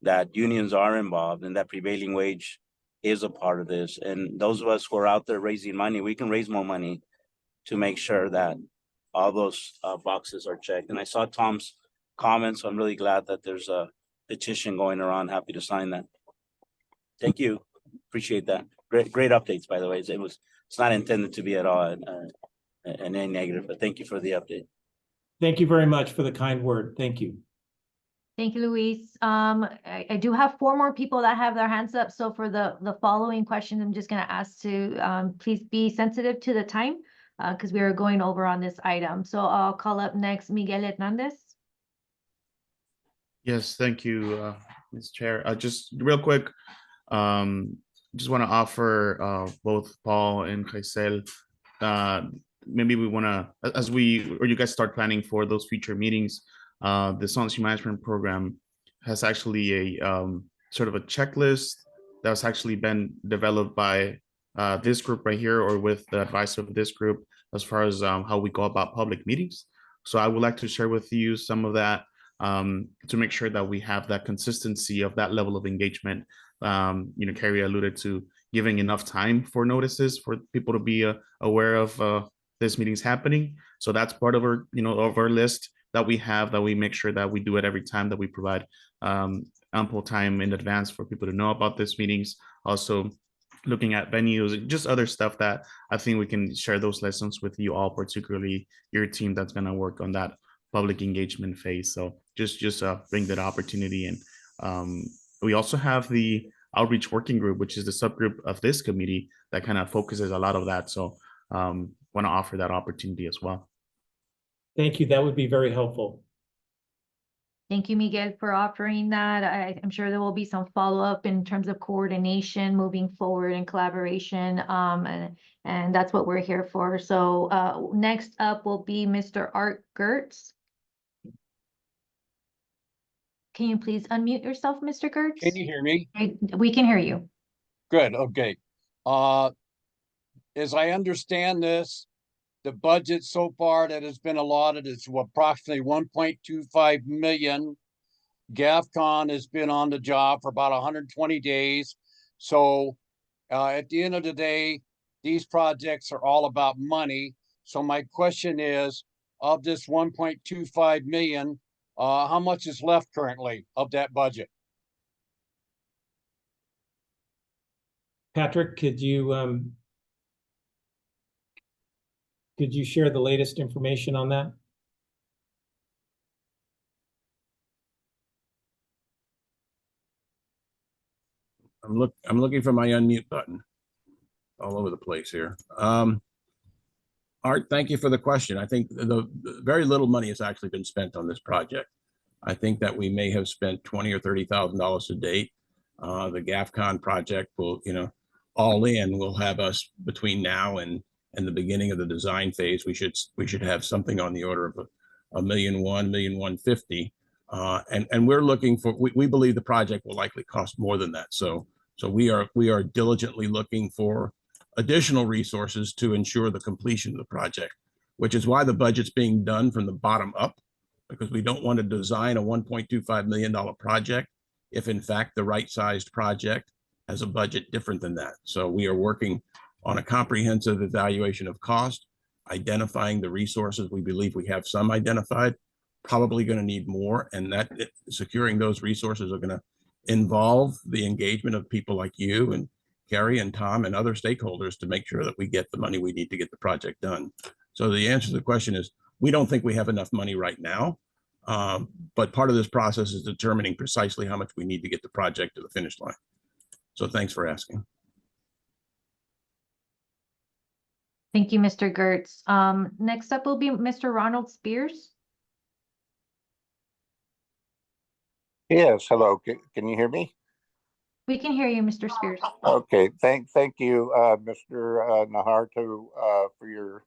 that unions are involved, and that prevailing wage is a part of this. And those of us who are out there raising money, we can raise more money to make sure that all those boxes are checked. And I saw Tom's comments. So I'm really glad that there's a petition going around. Happy to sign that. Thank you. Appreciate that. Great updates, by the way. It's not intended to be at all any negative, but thank you for the update. Thank you very much for the kind word. Thank you. Thank you, Luis. I do have 4 more people that have their hands up. So for the following questions, I'm just going to ask to please be sensitive to the time because we are going over on this item. So I'll call up next Miguel Hernandez. Yes, thank you, Ms. Chair. Just real quick, just want to offer both Paul and Kaisel, maybe we want to, as you guys start planning for those future meetings, the Solvency Management Program has actually a sort of a checklist that's actually been developed by this group right here, or with the advice of this group, as far as how we go about public meetings. So I would like to share with you some of that to make sure that we have that consistency of that level of engagement. Carrie alluded to giving enough time for notices for people to be aware of this meeting's happening. So that's part of our, of our list that we have, that we make sure that we do it every time, that we provide ample time in advance for people to know about these meetings. Also looking at venues and just other stuff that I think we can share those lessons with you all, particularly your team that's going to work on that public engagement phase. So just bring that opportunity. And we also have the outreach working group, which is the subgroup of this committee that kind of focuses a lot of that. So want to offer that opportunity as well. Thank you. That would be very helpful. Thank you, Miguel, for offering that. I'm sure there will be some follow-up in terms of coordination moving forward and collaboration. And that's what we're here for. So next up will be Mr. Art Gertz. Can you please unmute yourself, Mr. Gertz? Can you hear me? We can hear you. Good, okay. As I understand this, the budget so far that has been allotted is approximately 1.25 million. GAFCON has been on the job for about 120 days. So at the end of the day, these projects are all about money. So my question is, of this 1.25 million, how much is left currently of that budget? Patrick, could you share the latest information on that? I'm looking for my unmute button all over the place here. Art, thank you for the question. I think the very little money has actually been spent on this project. I think that we may have spent $20,000 or $30,000 to date. The GAFCON project will, all in, will have us between now and the beginning of the design phase. We should have something on the order of $1.1 million, $1.15 million. And we're looking for, we believe the project will likely cost more than that. So we are diligently looking for additional resources to ensure the completion of the project, which is why the budget's being done from the bottom up, because we don't want to design a $1.25 million project if in fact the right-sized project has a budget different than that. So we are working on a comprehensive evaluation of cost, identifying the resources. We believe we have some identified, probably going to need more, and that securing those resources are going to involve the engagement of people like you and Carrie and Tom and other stakeholders to make sure that we get the money we need to get the project done. So the answer to the question is, we don't think we have enough money right now, but part of this process is determining precisely how much we need to get the project to the finish line. So thanks for asking. Thank you, Mr. Gertz. Next up will be Mr. Ronald Spears. Yes, hello. Can you hear me? We can hear you, Mr. Spears. Okay, thank you, Mr. Naharto, for your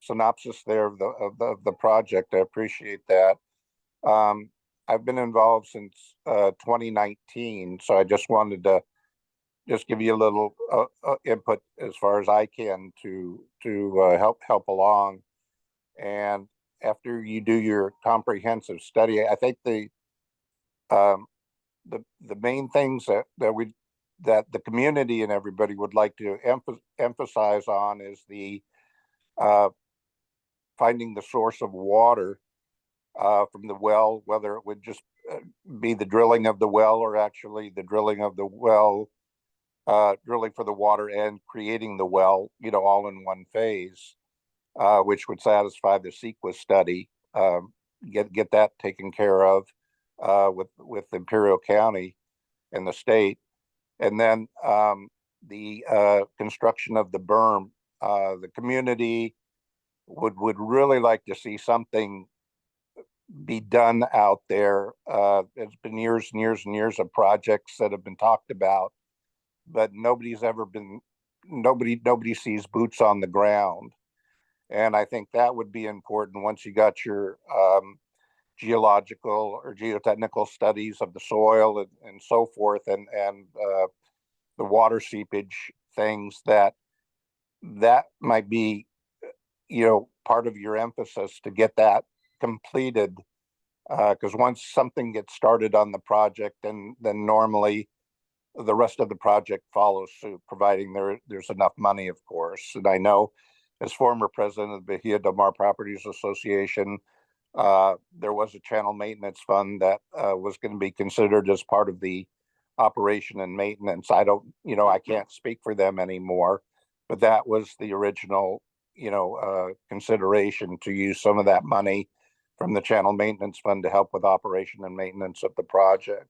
synopsis there of the project. I appreciate that. I've been involved since 2019, so I just wanted to give you a little input as far as I can to help along. And after you do your comprehensive study, I think the the main things that the community and everybody would like to emphasize on is the finding the source of water from the well, whether it would just be the drilling of the well or actually the drilling of the well, drilling for the water and creating the well, all in one phase, which would satisfy the CEQA study. Get that taken care of with Imperial County and the state, and then the construction of the berm. The community would really like to see something be done out there. It's been years and years and years of projects that have been talked about, but nobody sees boots on the ground. And I think that would be important once you got your geological or geotechnical studies of the soil and so forth, and the water seepage things, that might be, part of your emphasis to get that completed. Because once something gets started on the project, then normally the rest of the project follows suit, providing there's enough money, of course. And I know, as former president of the Bahia Del Mar Properties Association, there was a channel maintenance fund that was going to be considered as part of the operation and maintenance. I can't speak for them anymore, but that was the original, consideration, to use some of that money from the channel maintenance fund to help with operation and maintenance of the project.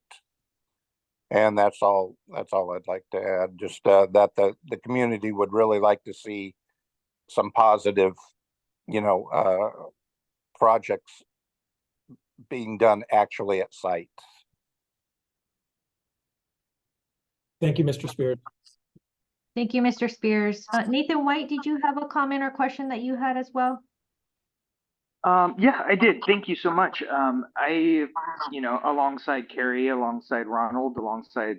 And that's all I'd like to add. Just that the community would really like to see some positive, projects being done actually at site. Thank you, Mr. Spears. Thank you, Mr. Spears. Nathan White, did you have a comment or question that you had as well? Yeah, I did. Thank you so much. Alongside Carrie, alongside Ronald, alongside,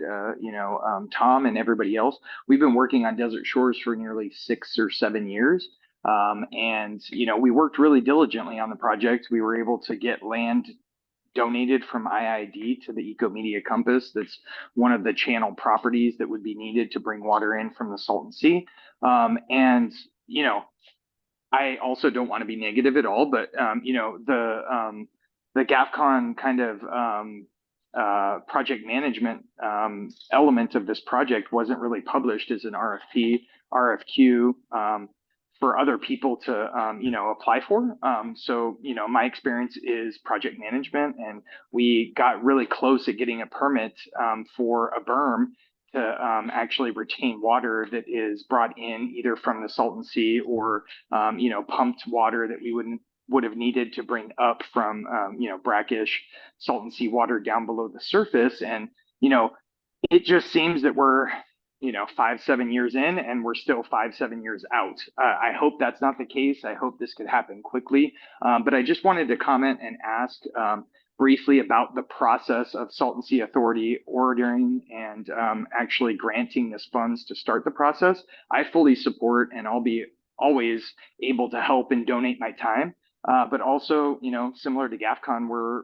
Tom and everybody else, we've been working on Desert Shores for nearly 6 or 7 years. We worked really diligently on the project. We were able to get land donated from IID to the Ecomedia Compass. That's one of the channel properties that would be needed to bring water in from the Salton Sea. I also don't want to be negative at all, but the GAFCON kind of project management element of this project wasn't really published as an RFQ for other people to apply for. So my experience is project management, and we got really close at getting a permit for a berm to actually retain water that is brought in either from the Salton Sea or pumped water that we would have needed to bring up from brackish Salton Sea water down below the surface. And it just seems that we're 5-7 years in and we're still 5-7 years out. I hope that's not the case. I hope this could happen quickly. But I just wanted to comment and ask briefly about the process of Salton Sea Authority ordering and actually granting this funds to start the process. I fully support, and I'll be always able to help and donate my time. But also, similar to GAFCON, we're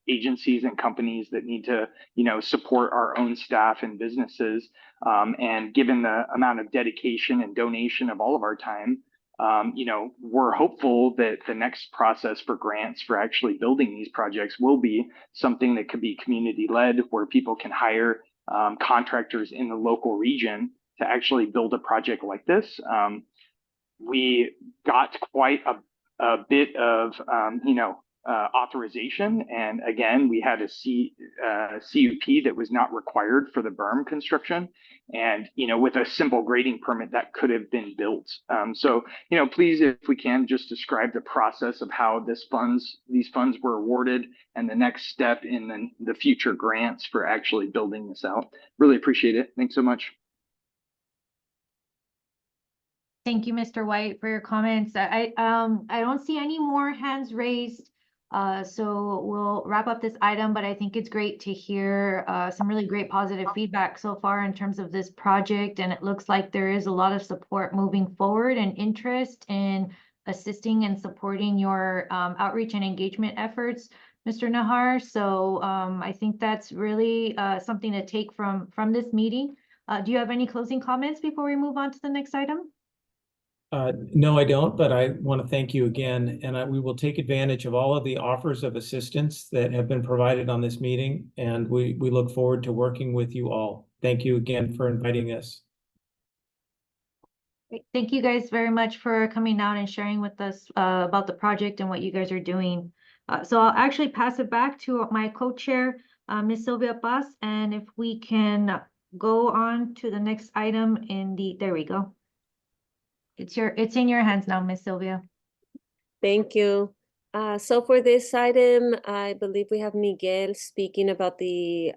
agencies and companies that need to, support our own staff and businesses. And given the amount of dedication and donation of all of our time, we're hopeful that the next process for grants for actually building these projects will be something that could be community led, where people can hire contractors in the local region to actually build a project like this. We got quite a bit of, authorization. And again, we had a CUP that was not required for the berm construction. And, with a simple grading permit that could have been built. So, please, if we can, just describe the process of how these funds were awarded and the next step in the future grants for actually building this out. Really appreciate it. Thanks so much. Thank you, Mr. White, for your comments. I don't see any more hands raised. So we'll wrap up this item, but I think it's great to hear some really great positive feedback so far in terms of this project. And it looks like there is a lot of support moving forward and interest in assisting and supporting your outreach and engagement efforts. Mr. Nahar. So I think that's really something to take from this meeting. Do you have any closing comments before we move on to the next item? No, I don't, but I want to thank you again, and we will take advantage of all of the offers of assistance that have been provided on this meeting, and we look forward to working with you all. Thank you again for inviting us. Great. Thank you guys very much for coming out and sharing with us about the project and what you guys are doing. So I'll actually pass it back to my co-chair, Ms. Sylvia Paz, and if we can go on to the next item there we go. It's in your hands now, Miss Sylvia. Thank you. So for this item, I believe we have Miguel speaking about the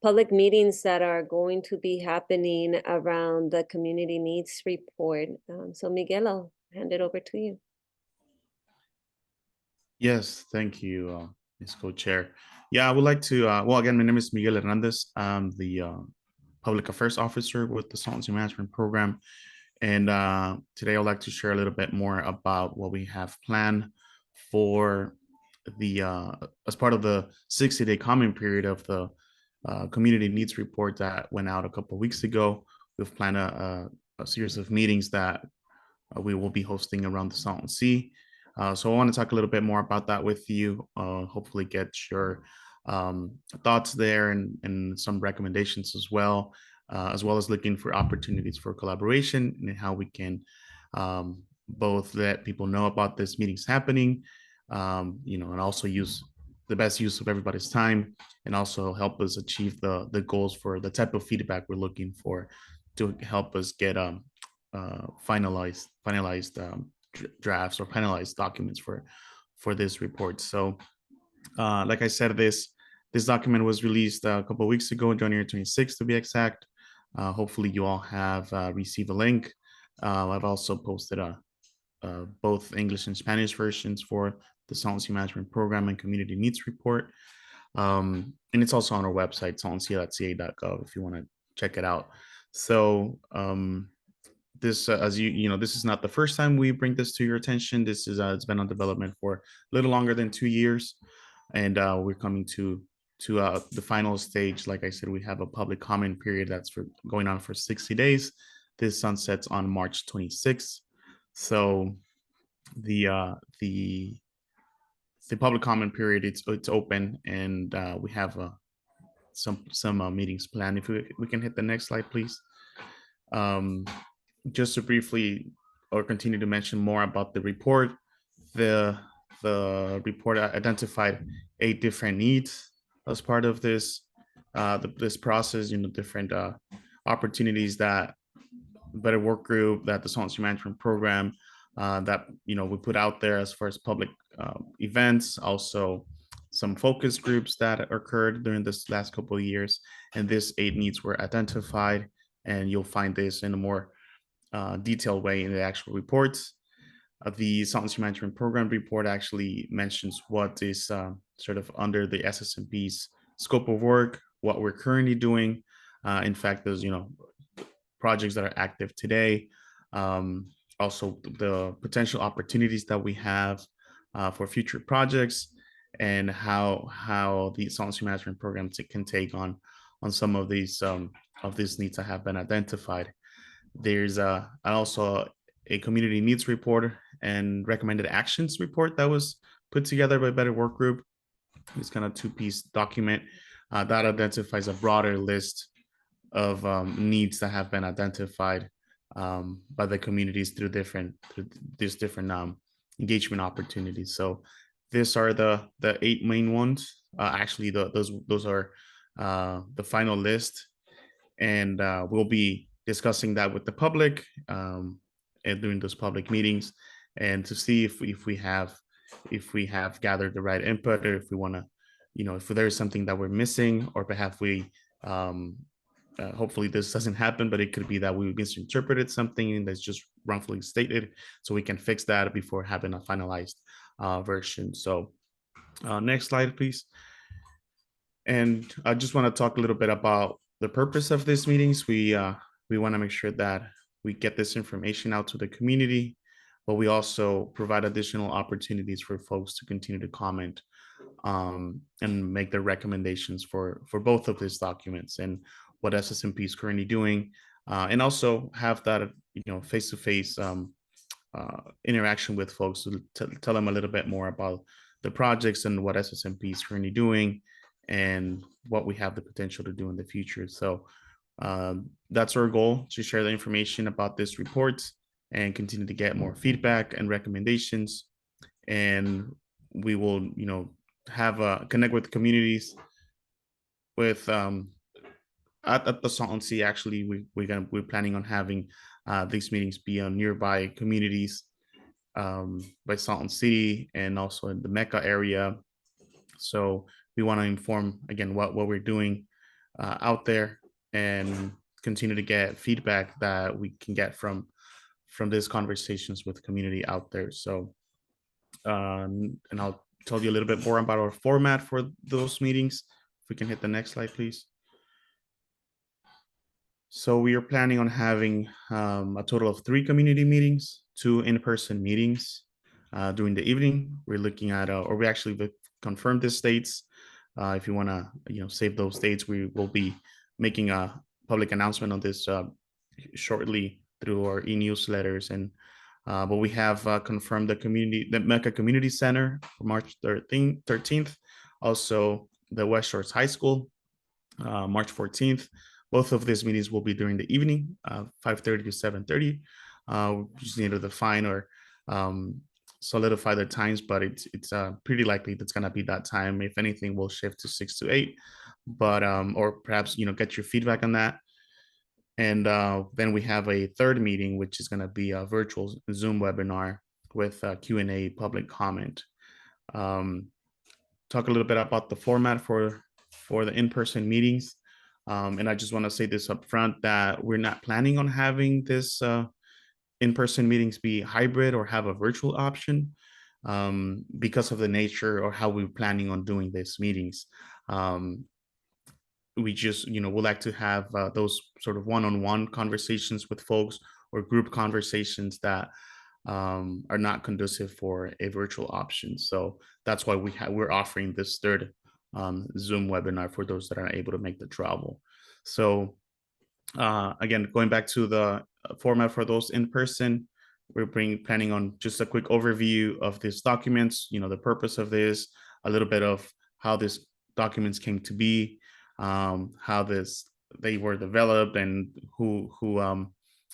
public meetings that are going to be happening around the community needs report. So Miguel, I'll hand it over to you. Yes, thank you, Ms. Co-Chair. Yeah, I would like to, well, again, my name is Miguel Hernandez. I'm the Public Affairs Officer with the Salton Sea Management Program. And today I'd like to share a little bit more about what we have planned for the, as part of the 60-day comment period of the community needs report that went out a couple of weeks ago. We've planned a series of meetings that we will be hosting around the Salton Sea. So I want to talk a little bit more about that with you, hopefully get your thoughts there and some recommendations as well as looking for opportunities for collaboration and how we can both let people know about this meetings happening, and also use the best use of everybody's time, and also help us achieve the goals for the type of feedback we're looking for to help us get finalized drafts or finalized documents for this report. So like I said, this document was released a couple of weeks ago, January 26th to be exact. Hopefully you all have received a link. I've also posted both English and Spanish versions for the Salton Sea Management Program and Community Needs Report. And it's also on our website, saltonsea.ca.gov, if you want to check it out. So this, as you know, this is not the first time we bring this to your attention. This is it's been on development for a little longer than 2 years, and we're coming to the final stage. Like I said, we have a public comment period that's going on for 60 days. This sunsets on March 26th. So the public comment period, it's open, and we have some meetings planned. If we can hit the next slide, please. Just to briefly or continue to mention more about the report, the report identified 8 different needs as part of this this process, different opportunities that Better Work Group, that the Salton Sea Management Program, that we put out there as far as public events, also some focus groups that occurred during this last couple of years, and these 8 needs were identified, and you'll find this in a more detailed way in the actual reports. The Salton Sea Management Program report actually mentions what is sort of under the SSMP's scope of work, what we're currently doing. In fact, there's projects that are active today. Also, the potential opportunities that we have for future projects, and how the Salton Sea Management Program can take on some of these needs that have been identified. There's also a community needs report and recommended actions report that was put together by Better Work Group. It's kind of 2-piece document that identifies a broader list of needs that have been identified by the communities through these different engagement opportunities. So these are the 8 main ones. Actually, those are the final list, and we'll be discussing that with the public and during those public meetings, and to see if we have gathered the right input, or if we want to, if there's something that we're missing, or perhaps we hopefully this doesn't happen, but it could be that we misinterpreted something that's just wrongfully stated, so we can fix that before having a finalized version. So next slide, please. And I just want to talk a little bit about the purpose of these meetings. We want to make sure that we get this information out to the community, but we also provide additional opportunities for folks to continue to comment and make the recommendations for both of these documents and what SSMP is currently doing, and also have that face-to-face interaction with folks to tell them a little bit more about the projects and what SSMP is currently doing and what we have the potential to do in the future. So that's our goal, to share the information about this report and continue to get more feedback and recommendations. And we will, have connect with communities with at the Salton Sea. Actually, we're planning on having these meetings be on nearby communities by Salton City and also in the Mecca area. So we want to inform again what we're doing out there and continue to get feedback that we can get from these conversations with the community out there. So and I'll tell you a little bit more about our format for those meetings. If we can hit the next slide, please. So we are planning on having a total of 3 community meetings, 2 in-person meetings during the evening. We're looking at, or we actually confirmed these dates. If you want to, save those dates, we will be making a public announcement on this shortly through our e-newsletters. And but we have confirmed the Mecca Community Center for March 13th. Also, the West Shores High School, March 14th. Both of these meetings will be during the evening, 5:30 to 7:30. We just need to define or solidify the times, but it's pretty likely that's going to be that time. If anything, we'll shift to 6 to 8, but or perhaps get your feedback on that. And then we have a third meeting, which is going to be a virtual Zoom webinar with Q&A, public comment. Talk a little bit about the format for the in-person meetings. And I just want to say this up front, that we're not planning on having this in-person meetings be hybrid or have a virtual option because of the nature or how we're planning on doing these meetings. We just, would like to have those sort of one-on-one conversations with folks or group conversations that are not conducive for a virtual option. So that's why we're offering this third Zoom webinar for those that are able to make the travel. So again, going back to the format for those in person, we're planning on just a quick overview of these documents, the purpose of this, a little bit of how these documents came to be, how they were developed, and who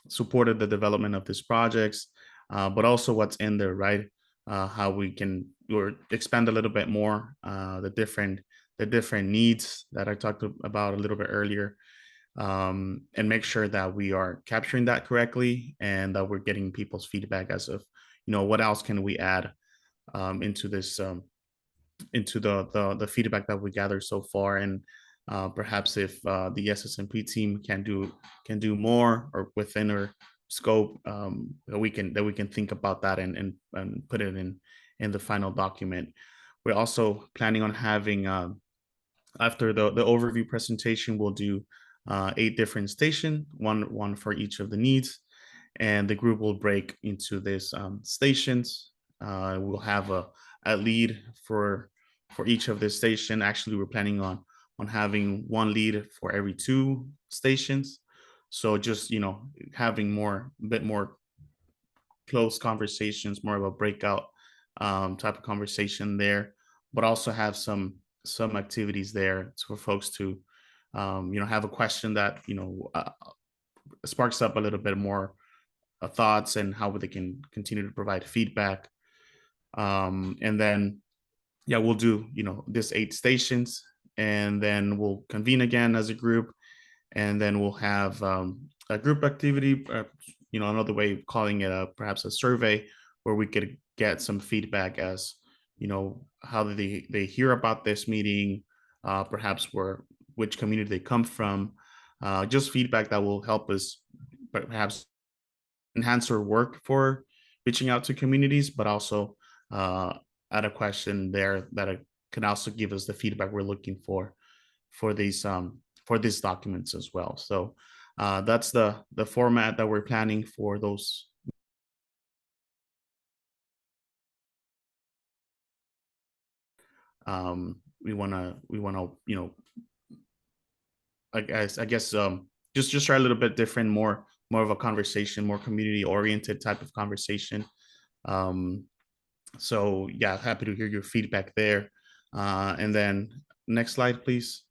supported the development of these projects, but also what's in there, right? How we can expand a little bit more the different needs that I talked about a little bit earlier, and make sure that we are capturing that correctly and that we're getting people's feedback as of, what else can we add into this, into the feedback that we gathered so far. And perhaps if the SSMP team can do more or within our scope, that we can think about that and put it in the final document. We're also planning on having after the overview presentation, we'll do 8 different stations, one for each of the needs, and the group will break into these stations. We'll have a lead for each of the station. Actually, we're planning on having one lead for every 2 stations. So just, having a bit more close conversations, more of a breakout type of conversation there, but also have some activities there for folks to, have a question that, sparks up a little bit more thoughts and how they can continue to provide feedback. And then, yeah, we'll do, this 8 stations, and then we'll convene again as a group, and then we'll have a group activity, another way of calling it perhaps a survey, where we could get some feedback as, how did they hear about this meeting, perhaps which community they come from, just feedback that will help us perhaps enhance our work for reaching out to communities, but also add a question there that can also give us the feedback we're looking for these documents as well. So that's the format that we're planning for those. we want to, you know, I guess just try a little bit different, more of a conversation, more community oriented type of conversation. So yeah, happy to hear your feedback there. And then next slide, please.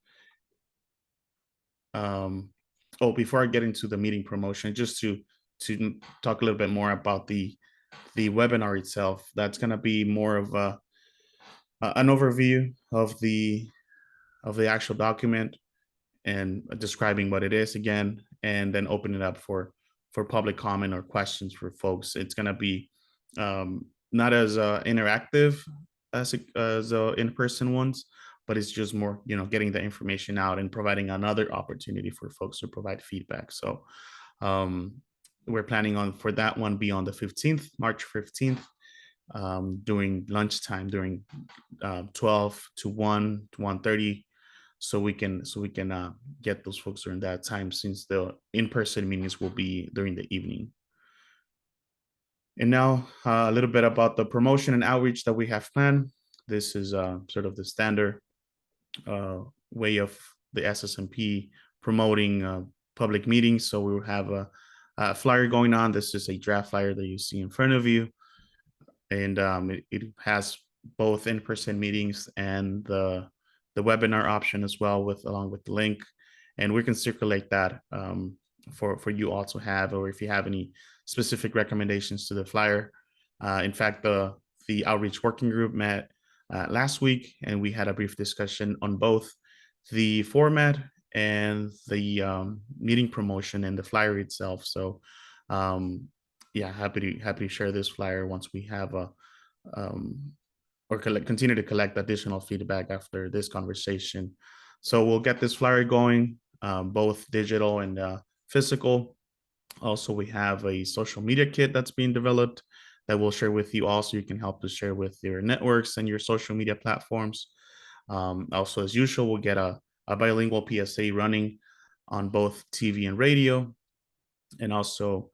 Oh, before I get into the meeting promotion, just to talk a little bit more about the webinar itself. That's going to be more of an overview of the actual document and describing what it is again, and then open it up for public comment or questions for folks. It's going to be not as interactive as in-person ones, but it's just more, you know, getting the information out and providing another opportunity for folks to provide feedback. So we're planning on for that one be on the 15th, March 15th, during lunchtime, during 12 to 1 to 1:30, so we can get those folks during that time, since the in-person meetings will be during the evening. And now a little bit about the promotion and outreach that we have planned. This is sort of the standard way of the SSMP promoting public meetings. So we will have a flyer going on. This is a draft flyer that you see in front of you. And it has both in-person meetings and the webinar option as well, along with the link. And we can circulate that for you all to have, or if you have any specific recommendations to the flyer. In fact, the outreach working group met last week, and we had a brief discussion on both the format and the meeting promotion and the flyer itself. So yeah, happy to share this flyer once we have continue to collect additional feedback after this conversation. So we'll get this flyer going, both digital and physical. Also, we have a social media kit that's being developed that we'll share with you all, so you can help to share with your networks and your social media platforms. Also, as usual, we'll get a bilingual PSA running on both TV and radio, and also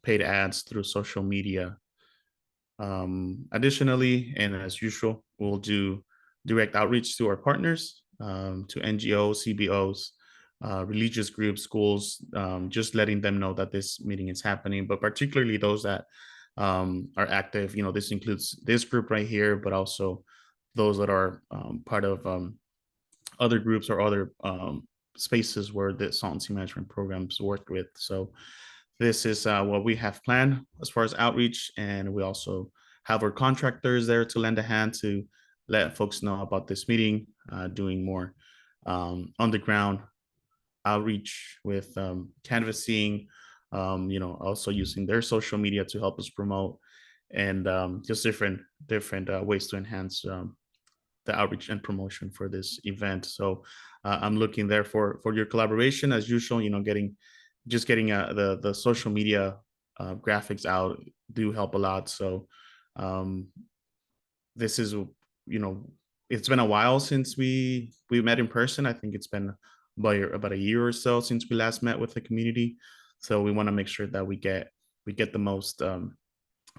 paid ads through social media. Additionally, and as usual, we'll do direct outreach to our partners, to NGOs, CBOs, religious groups, schools, just letting them know that this meeting is happening, but particularly those that are active. You know, this includes this group right here, but also those that are part of other groups or other spaces where the Salton Sea management programs work with. So this is what we have planned as far as outreach, and we also have our contractors there to lend a hand to let folks know about this meeting, doing more on the ground outreach with canvassing, you know, also using their social media to help us promote, and just different ways to enhance the outreach and promotion for this event. So I'm looking there for your collaboration as usual. You know, getting the social media graphics out do help a lot. So this is, you know, it's been a while since we met in person. I think it's been about a year or so since we last met with the community. So we want to make sure that we get the most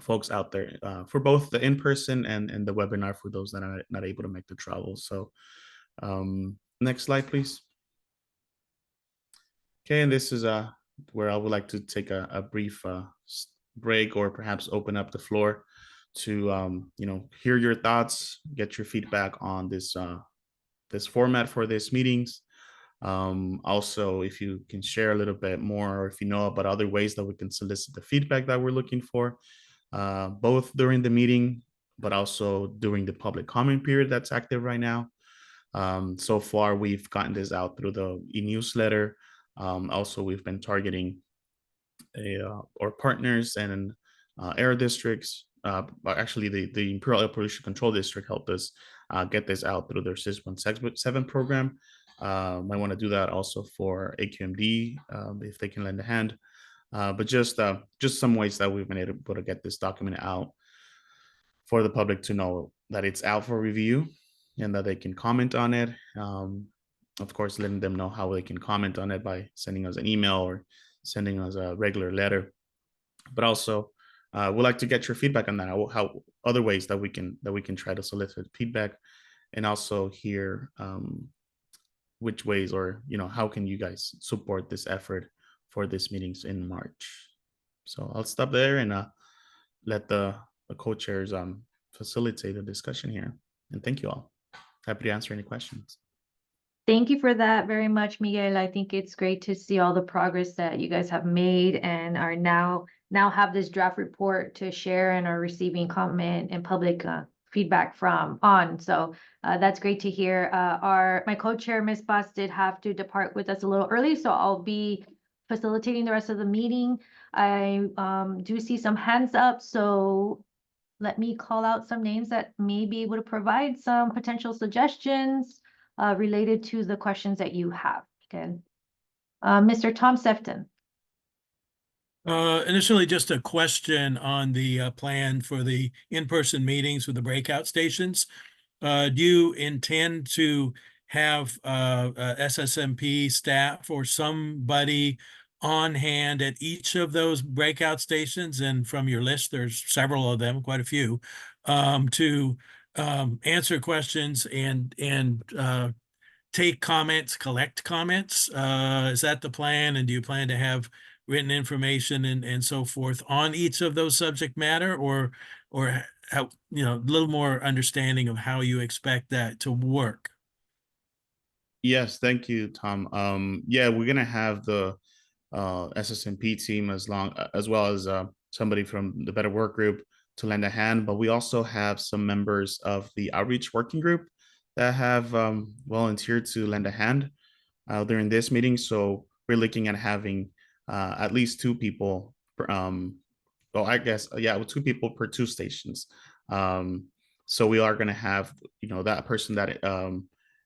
folks out there for both the in-person and the webinar for those that are not able to make the travel. So next slide, please. Okay, and this is where I would like to take a brief break, or perhaps open up the floor to you know, hear your thoughts, get your feedback on this this format for these meetings. Also, if you can share a little bit more, or if you know about other ways that we can solicit the feedback that we're looking for, both during the meeting, but also during the public comment period that's active right now. So far, we've gotten this out through the e-newsletter. Also, we've been targeting our partners and air districts. Actually, the Imperial Air Pollution Control District helped us get this out through their SIS-177 program. I want to do that also for AQMD if they can lend a hand. But just some ways that we've been able to get this document out for the public to know that it's out for review and that they can comment on it. Of course, letting them know how they can comment on it by sending us an email or sending us a regular letter. But also we'd like to get your feedback on that. How other ways that we can try to solicit feedback, and also hear which ways, or how can you guys support this effort for these meetings in March. So I'll stop there and let the co-chairs facilitate the discussion here. And thank you all. Happy to answer any questions. Thank you for that very much, Miguel. I think it's great to see all the progress that you guys have made and are now have this draft report to share and are receiving comment and public feedback on. So that's great to hear. My co-chair, Ms. Boss, did have to depart with us a little early, so I'll be facilitating the rest of the meeting. I do see some hands up, so let me call out some names that may be able to provide some potential suggestions related to the questions that you have. Okay. Mr. Tom Sefton. Initially, just a question on the plan for the in-person meetings with the breakout stations. Do you intend to have SSMP staff or somebody on hand at each of those breakout stations? And from your list, there's several of them, quite a few, to answer questions and take comments, collect comments. Is that the plan? And do you plan to have written information and so forth on each of those subject matter, or how, a little more understanding of how you expect that to work? Yes, thank you, Tom. Yeah, we're gonna have the SSMP team as well as somebody from the Better Work Group to lend a hand, but we also have some members of the outreach working group that have volunteered to lend a hand during this meeting. So we're looking at having at least two people, well, I guess, yeah, 2 people per 2 stations. So we are going to have, that person that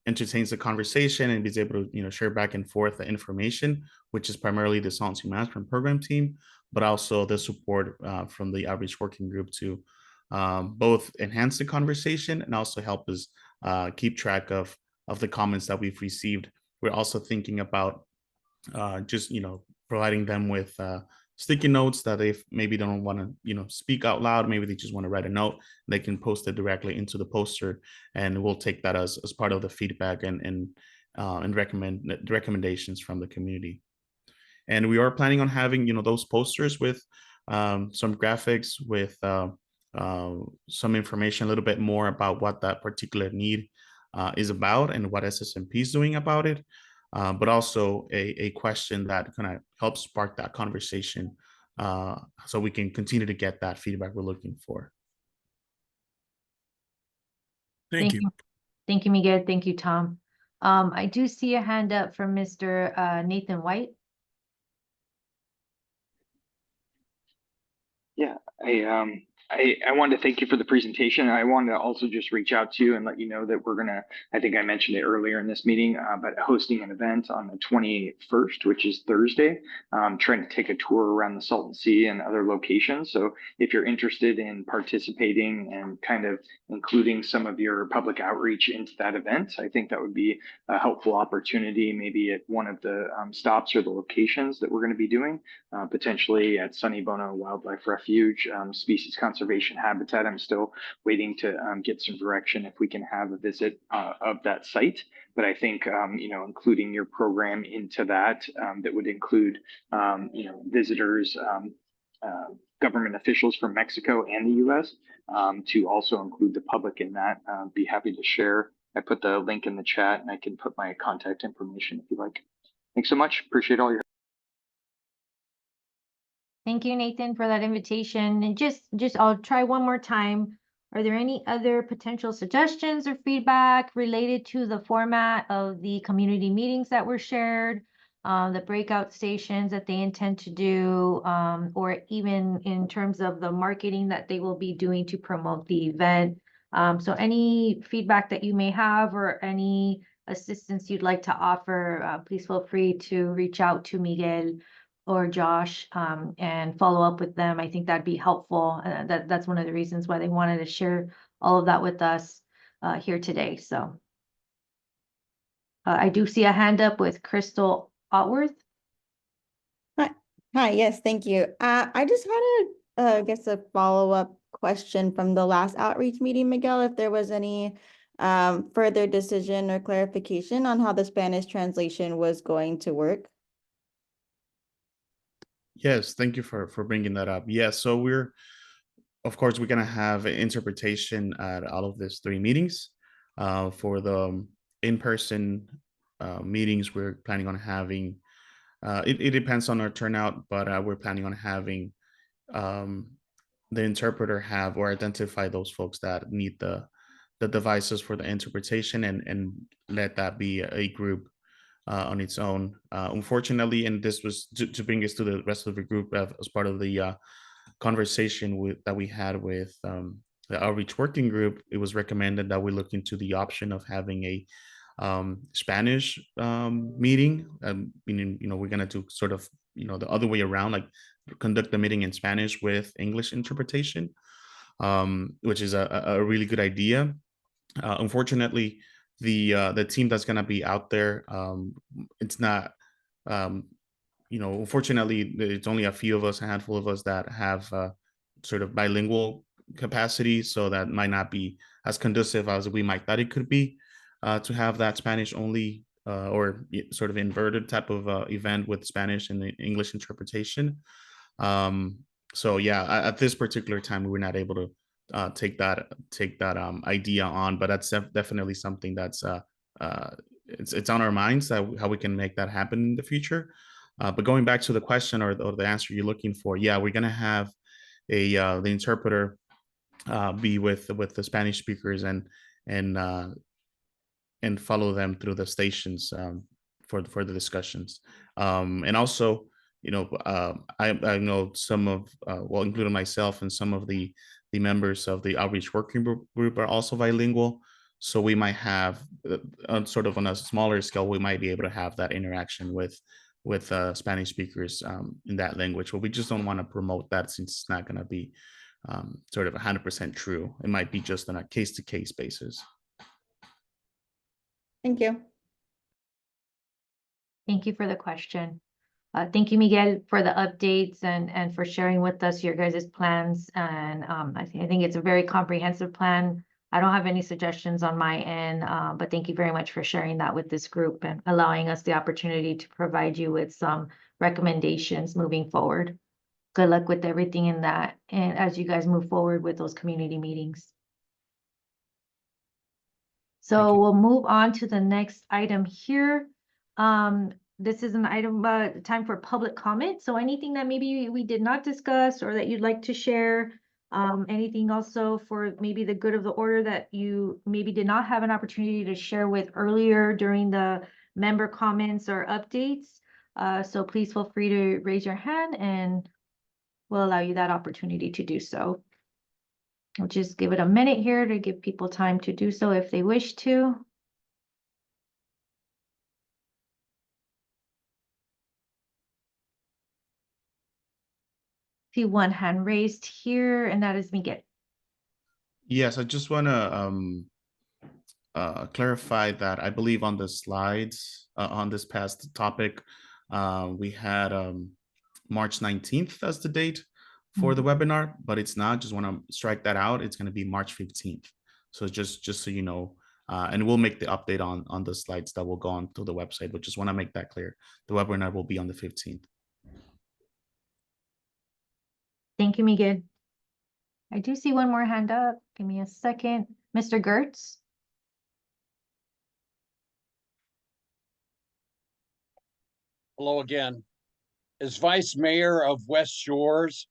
entertains the conversation and is able to, share back and forth the information, which is primarily the Solvency Management Program team, but also the support from the outreach working group to both enhance the conversation and also help us keep track of the comments that we've received. We're also thinking about just providing them with sticky notes that they maybe don't want to speak out loud. Maybe they just want to write a note. They can post it directly into the poster, and we'll take that as part of the feedback and recommendations from the community. And we are planning on having those posters with some graphics, with some information a little bit more about what that particular need is about and what SSMP is doing about it. But also a question that kind of helps spark that conversation so we can continue to get that feedback we're looking for. Thank you. Thank you, Miguel. Thank you, Tom. I do see a hand up from Mr. Nathan White. Yeah, I wanted to thank you for the presentation. I wanted to also just reach out to you and let you know that we're gonna, I think I mentioned it earlier in this meeting, but hosting an event on the 21st, which is Thursday, trying to take a tour around the Salton Sea and other locations. So if you're interested in participating and kind of including some of your public outreach into that event, I think that would be a helpful opportunity, maybe at one of the stops or the locations that we're going to be doing, potentially at Sunny Bono Wildlife Refuge, Species Conservation Habitat. I'm still waiting to get some direction if we can have a visit of that site. But I think, including your program into that, that would include, visitors, government officials from Mexico and the US, to also include the public in that. Be happy to share. I put the link in the chat and I can put my contact information if you like. Thanks so much. Appreciate all your. Thank you, Nathan, for that invitation. And just I'll try one more time. Are there any other potential suggestions or feedback related to the format of the community meetings that were shared, the breakout stations that they intend to do, or even in terms of the marketing that they will be doing to promote the event? So any feedback that you may have or any assistance you'd like to offer, please feel free to reach out to Miguel or Josh and follow up with them. I think that'd be helpful. That's one of the reasons why they wanted to share all of that with us here today. So I do see a hand up with Crystal Otworth. Hi, yes, thank you. I just had I guess a follow-up question from the last outreach meeting, Miguel, if there was any further decision or clarification on how the Spanish translation was going to work? Yes, thank you for bringing that up. Yeah, so of course, we're gonna have an interpretation at all of these 3 meetings. For the in-person meetings, we're planning on having, it depends on our turnout, but we're planning on having the interpreter have or identify those folks that need the devices for the interpretation and let that be a group on its own. Unfortunately, and this was to bring us to the rest of the group as part of the conversation that we had with the outreach working group, it was recommended that we look into the option of having a Spanish meeting. Meaning, we're gonna do sort of, the other way around, like conduct the meeting in Spanish with English interpretation, which is a really good idea. Unfortunately, the team that's gonna be out there, it's not. Unfortunately, it's only a few of us, a handful of us that have sort of bilingual capacity, so that might not be as conducive as we might thought it could be to have that Spanish only or sort of inverted type of event with Spanish and the English interpretation. So yeah, at this particular time, we were not able to take that idea on, but that's definitely something that's it's on our minds, that how we can make that happen in the future. But going back to the question or the answer you're looking for, yeah, we're gonna have the interpreter be with the Spanish speakers and follow them through the stations for the discussions. And also, I know some of well, including myself and some of the members of the outreach working group are also bilingual. So we might have sort of on a smaller scale, we might be able to have that interaction with Spanish speakers in that language, but we just don't want to promote that since it's not going to be sort of 100% true. It might be just on a case-to-case basis. Thank you. Thank you for the question. Thank you, Miguel, for the updates and for sharing with us your guys' plans. And I think it's a very comprehensive plan. I don't have any suggestions on my end, but thank you very much for sharing that with this group and allowing us the opportunity to provide you with some recommendations moving forward. Good luck with everything in that, and as you guys move forward with those community meetings. So we'll move on to the next item here. This is an item, time for public comment. So anything that maybe we did not discuss or that you'd like to share, anything also for maybe the good of the order that you maybe did not have an opportunity to share with earlier during the member comments or updates. So please feel free to raise your hand and we'll allow you that opportunity to do so. I'll just give it a minute here to give people time to do so if they wish to. See one hand raised here, and that is Miguel. Yes, I just want to clarify that I believe on the slides on this past topic, we had March 19th as the date for the webinar, but it's not. Just want to strike that out. It's going to be March 15th. So just so you know, and we'll make the update on the slides that will go on to the website, but just want to make that clear. The webinar will be on the 15th. Thank you, Miguel. I do see one more hand up. Give me a second. Mr. Gertz. Hello again. As Vice Mayor of West Shores,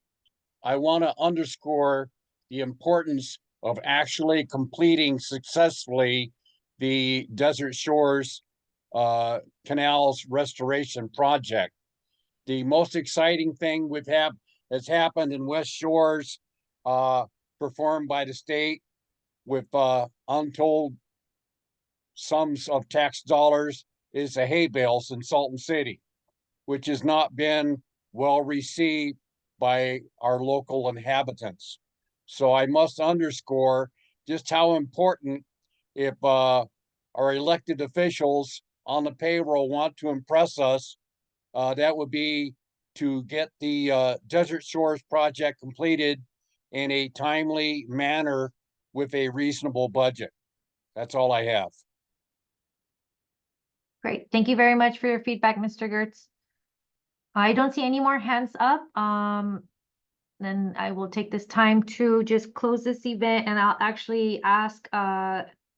I want to underscore the importance of actually completing successfully the Desert Shores Canals Restoration Project. The most exciting thing has happened in West Shores, performed by the state with untold sums of tax dollars, is the hay bales in Salton City, which has not been well received by our local inhabitants. So I must underscore just how important, if our elected officials on the payroll want to impress us, that would be to get the Desert Shores project completed in a timely manner with a reasonable budget. That's all I have. Great. Thank you very much for your feedback, Mr. Gertz. I don't see any more hands up. Then I will take this time to just close this event, and I'll actually ask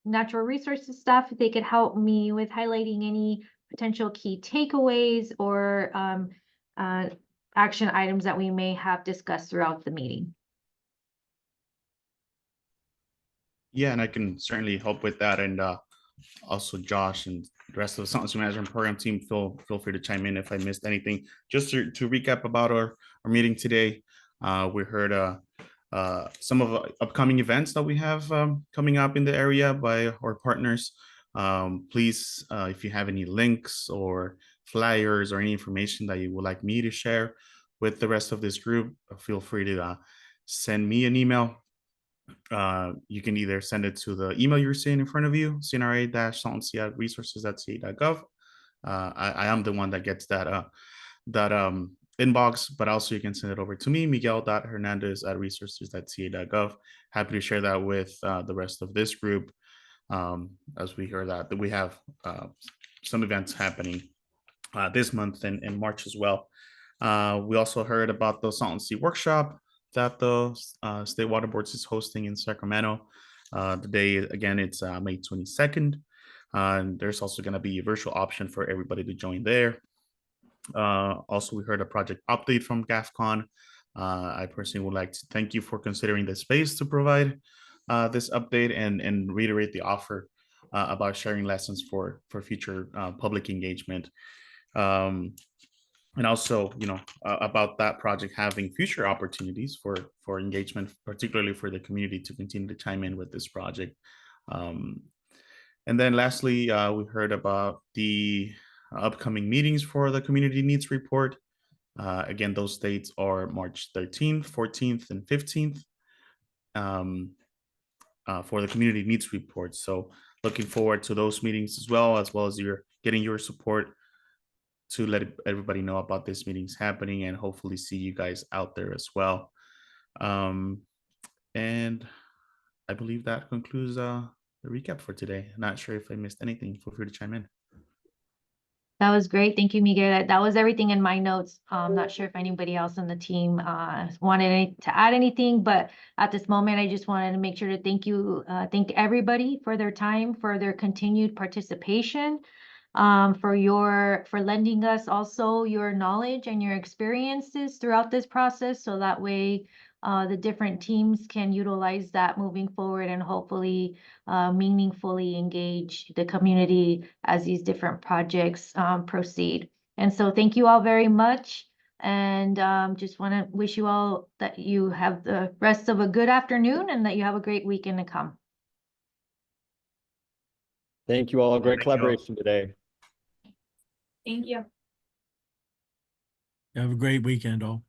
natural resources staff if they could help me with highlighting any potential key takeaways or action items that we may have discussed throughout the meeting. Yeah, and I can certainly help with that. And also Josh and the rest of the Salton Sea Management Program team, feel free to chime in if I missed anything. Just to recap about our meeting today, we heard some of the upcoming events that we have coming up in the area by our partners. Please, if you have any links or flyers or any information that you would like me to share with the rest of this group, feel free to send me an email. You can either send it to the email you're seeing in front of you, cnra-saltonsea@resources.ca.gov. I am the one that gets that inbox, but also you can send it over to me, miguel.hernandez@resources.ca.gov. Happy to share that with the rest of this group, as we hear that we have some events happening this month and in March as well. We also heard about the Salton Sea workshop that the State Water Boards is hosting in Sacramento. The day, again, it's May 22nd. And there's also going to be a virtual option for everybody to join there. Also, we heard a project update from GAFCON. I personally would like to thank you for considering the space to provide this update and reiterate the offer about sharing lessons for future public engagement. And also, about that project having future opportunities for engagement, particularly for the community to continue to chime in with this project. And then lastly, we heard about the upcoming meetings for the community needs report. Again, those dates are March 13th, 14th, and 15th for the community needs report. So looking forward to those meetings as well as your getting your support to let everybody know about these meetings happening, and hopefully see you guys out there as well. And I believe that concludes the recap for today. Not sure if I missed anything. Feel free to chime in. That was great. Thank you, Miguel. That was everything in my notes. I'm not sure if anybody else on the team wanted to add anything, but at this moment, I just wanted to make sure to thank everybody for their time, for their continued participation, for lending us also your knowledge and your experiences throughout this process, so that way the different teams can utilize that moving forward and hopefully meaningfully engage the community as these different projects proceed. And so thank you all very much. And just want to wish you all that you have the rest of a good afternoon and that you have a great weekend to come. Thank you all. Great collaboration today. Thank you. Have a great weekend, all.